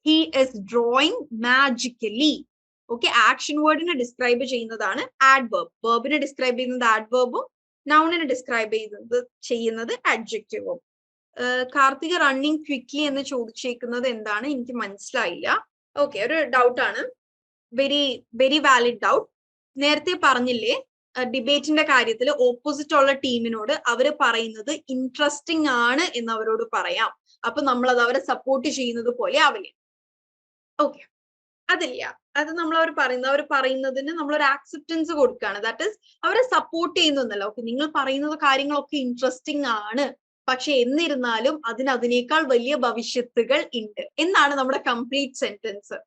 He is drawing magically. Okay, action wordനെ ഡിസ്ക്രൈബ് ചെയ്യുന്നതാണ് adverb. Verbനെ ഡിസ്ക്രൈബ് ചെയ്യുന്നത് adverbും നൗണിനെ ഡിസ്ക്രൈബ് ചെയ്യുന്നത് adjectiveും. കാർത്തിക റണ്ണിങ് ക്വിക്ലി എന്ന് ചോദിച്ചേക്കുന്നത് എന്താണ് എനിക്ക് മനസ്സിലായില്ല. ഓക്കെ, ഒരു ഡൗട്ട് ആണ്, വെരി വെരി വാലിഡ് ഡൗട്ട്. നേരത്തെ പറഞ്ഞില്ലേ ഡിബേറ്റിന്റെ കാര്യത്തിൽ ഓപ്പോസിറ്റ് ഉള്ള ടീമിനോട് അവര് പറയുന്നത് ഇൻട്രസ്റ്റിംഗ് ആണ് എന്ന് അവരോട് പറയാം. അപ്പൊ നമ്മൾ അത് അവരെ സപ്പോർട്ട് ചെയ്യുന്നത് പോലെ ആവില്ല. ഓക്കെ, അതില്ല, അത് നമ്മൾ അവർ പറയുന്നതിന് നമ്മളൊരു ആക്സെപ്റ്റൻസ് കൊടുക്കുകയാണ്. ദാറ്റ് ഇസ് അവരെ സപ്പോർട്ട് ചെയ്യുന്നല്ല. ഓക്കെ, നിങ്ങൾ പറയുന്ന കാര്യങ്ങളൊക്കെ ഇൻട്രസ്റ്റിംഗ് ആണ്, പക്ഷെ എന്നിരുന്നാലും അതിനേക്കാൾ വലിയ ഭവിഷ്യത്തുകൾ ഉണ്ട് എന്നാണ് നമ്മുടെ കംപ്ലീറ്റ് സെന്റൻസ്.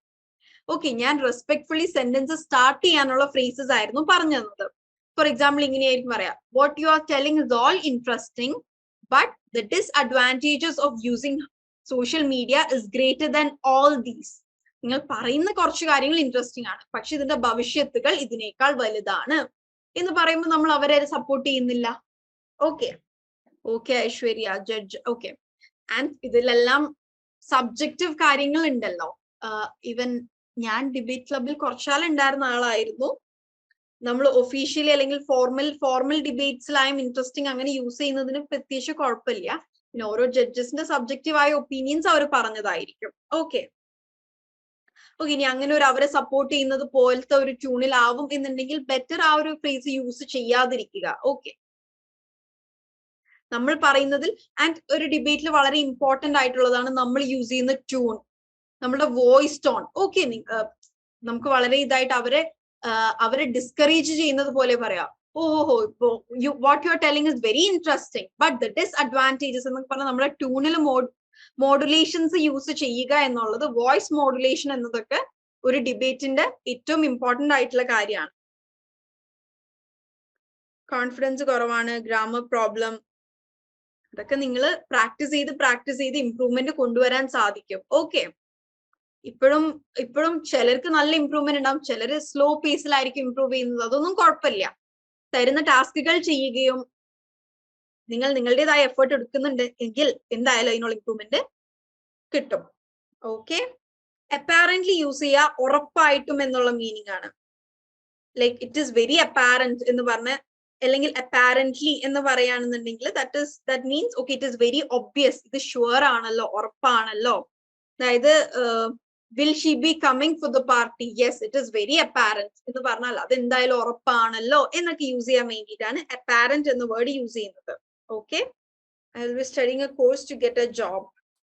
ഓക്കെ, ഞാൻ റെസ്പെക്ട്ഫുള്ളി സെന്റൻസ് സ്റ്റാർട്ട് ചെയ്യാനുള്ള ഫ്രേസസ് ആയിരുന്നു പറഞ്ഞു തന്നത്. ഫോർ എക്സാമ്പിൾ ഇങ്ങനെയായിരിക്കും പറയാം, what you are telling is all interesting but the disadvantages of using social media is greater than all these. നിങ്ങൾ പറയുന്ന കുറച്ച് കാര്യങ്ങൾ ഇൻട്രസ്റ്റിംഗ് ആണ്, പക്ഷെ ഇതിന്റെ ഭവിഷ്യത്തുകൾ ഇതിനേക്കാൾ വലുതാണ് എന്ന് പറയുമ്പോൾ നമ്മൾ അവരെ സപ്പോർട്ട് ചെയ്യുന്നില്ല. Okay okay Aishwarya judge. Okay, and ഇതിലെല്ലാം സബ്ജക്റ്റീവ് കാര്യങ്ങൾ ഉണ്ടല്ലോ. ഈവൻ ഞാൻ ഡിബേറ്റ് ക്ലബിൽ കുറച്ചാൾ ഉണ്ടായിരുന്ന ആളായിരുന്നു. നമ്മൾ ഒഫീഷ്യലി അല്ലെങ്കിൽ ഫോർമൽ ഡിബേറ്റ്സിലായും ഇൻട്രസ്റ്റിംഗ് അങ്ങനെ യൂസ് ചെയ്യുന്നതിന് പ്രത്യേകിച്ച് കുഴപ്പമില്ല. പിന്നെ ഓരോ ജഡ്ജസിന്റെ സബ്ജക്റ്റീവായ ഒപ്പീനിയൻസ് അവർ പറഞ്ഞതായിരിക്കും. ഓക്കെ ഓക്കെ, ഇനി അങ്ങനെ ഒരു അവരെ സപ്പോർട്ട് ചെയ്യുന്നത് പോലത്തെ ഒരു ട്യൂണിലാവും എന്നുണ്ടെങ്കിൽ ബെറ്റർ ആ ഒരു ഫ്രേസ് യൂസ് ചെയ്യാതിരിക്കുക. ഓക്കെ, നമ്മൾ പറയുന്നതിൽ ആൻഡ് ഒരു ഡിബേറ്റിൽ വളരെ ഇമ്പോർട്ടന്റ് ആയിട്ടുള്ളതാണ് നമ്മൾ യൂസ് ചെയ്യുന്ന ട്യൂൺ, നമ്മുടെ വോയിസ് ടോൺ. ഓക്കെ, നമുക്ക് വളരെ ഇതായിട്ട് അവരെ ഡിസ്കറേജ് ചെയ്യുന്നത് പോലെ പറയാം, ഓഹോ ഇപ്പോ what you are telling is very interesting but the disadvantages എന്നൊക്കെ പറഞ്ഞാൽ നമ്മുടെ ട്യൂണിൽ മോഡുലേഷൻസ് യൂസ് ചെയ്യുക എന്നുള്ളത്, വോയിസ് മോഡുലേഷൻ എന്നതൊക്കെ ഒരു ഡിബേറ്റിന്റെ ഏറ്റവും ഇമ്പോർട്ടന്റ് ആയിട്ടുള്ള കാര്യമാണ്. കോൺഫിഡൻസ് കുറവാണ്, ഗ്രാമർ പ്രോബ്ലം, അതൊക്കെ നിങ്ങൾ പ്രാക്ടീസ് ചെയ്ത് ഇംപ്രൂവ്മെന്റ് കൊണ്ടുവരാൻ സാധിക്കും. ഓക്കെ, ഇപ്പോഴും ചിലർക്ക് നല്ല ഇംപ്രൂവ്മെന്റ് ഉണ്ടാവും, ചിലര് സ്ലോ പേസിലായിരിക്കും ഇംപ്രൂവ് ചെയ്യുന്നത്. അതൊന്നും കുഴപ്പമില്ല. തരുന്ന ടാസ്കുകൾ ചെയ്യുകയും നിങ്ങൾ നിങ്ങളുടേതായ എഫേർട്ട് എടുക്കുന്നുണ്ട് എങ്കിൽ എന്തായാലും അതിനുള്ള ഇംപ്രൂവ്മെന്റ് കിട്ടും. ഓക്കെ, അപ്പാരന്റ്ലി യൂസ് ചെയ്യുക ഉറപ്പായിട്ടും എന്നുള്ള മീനിങ് ആണ്. Like it is very apparent എന്ന് പറഞ്ഞ, അല്ലെങ്കിൽ അപ്പാരന്റ്ലി എന്ന് പറയുകയാണെന്നുണ്ടെങ്കിൽ that means okay it is very obvious, ഇത് ഷുവർ ആണല്ലോ, ഉറപ്പാണല്ലോ. അതായത് will she be coming for the party, yes it is very apparent എന്ന് പറഞ്ഞാൽ അത് എന്തായാലും ഉറപ്പാണല്ലോ എന്നൊക്കെ യൂസ് ചെയ്യാൻ വേണ്ടിയിട്ടാണ് അപ്പാരന്റ് എന്ന വേർഡ് യൂസ് ചെയ്യുന്നത്. Okay, I will be studying a course to get a job.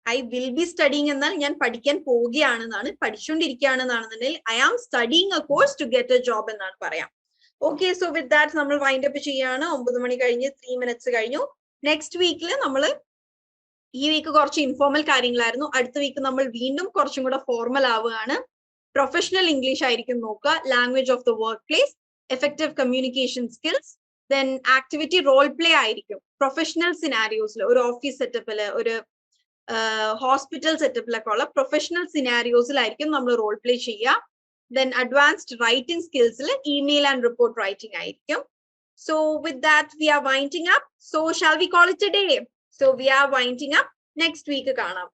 I will be studying എന്നാൽ ഞാൻ പഠിക്കാൻ പോവുകയാണെന്നാണ്, പഠിച്ചുകൊണ്ടിരിക്കുകയാണെന്നാണെന്നുണ്ടെങ്കിൽ I am studying a course to get a job എന്നാണ് പറയാം. ഓക്കെ, സോ വിത്ത് ദാറ്റ് നമ്മൾ വൈൻഡ് അപ്പ് ചെയ്യാണ്. 9 മണി കഴിഞ്ഞ് 3 minutes കഴിഞ്ഞു. നെക്സ്റ്റ് വീക്കിൽ ഈ വീക്ക് കുറച്ച് ഇൻഫോർമൽ കാര്യങ്ങളായിരുന്നു. അടുത്ത വീക്ക് നമ്മൾ വീണ്ടും കുറച്ചും കൂടെ ഫോർമൽ ആവുകയാണ്. പ്രൊഫഷണൽ ഇംഗ്ലീഷ് ആയിരിക്കും നോക്കുക, language of the workplace, effective communication skills, then activity role play ആയിരിക്കും. പ്രൊഫഷണൽ സിനാരിയോസിൽ, ഒരു ഓഫീസ് സെറ്റപ്പില്, ഒരു ഹോസ്പിറ്റൽ സെറ്റപ്പിലൊക്കെ ഉള്ള പ്രൊഫഷണൽ സിനാരിയോസിലായിരിക്കും നമ്മൾ റോൾ പ്ലേ ചെയ്യുക. Then advanced writing skills, email and report writing ആയിരിക്കും. So with that we are winding up. So shall we call it a day? So we are winding up. Next week കാണാം.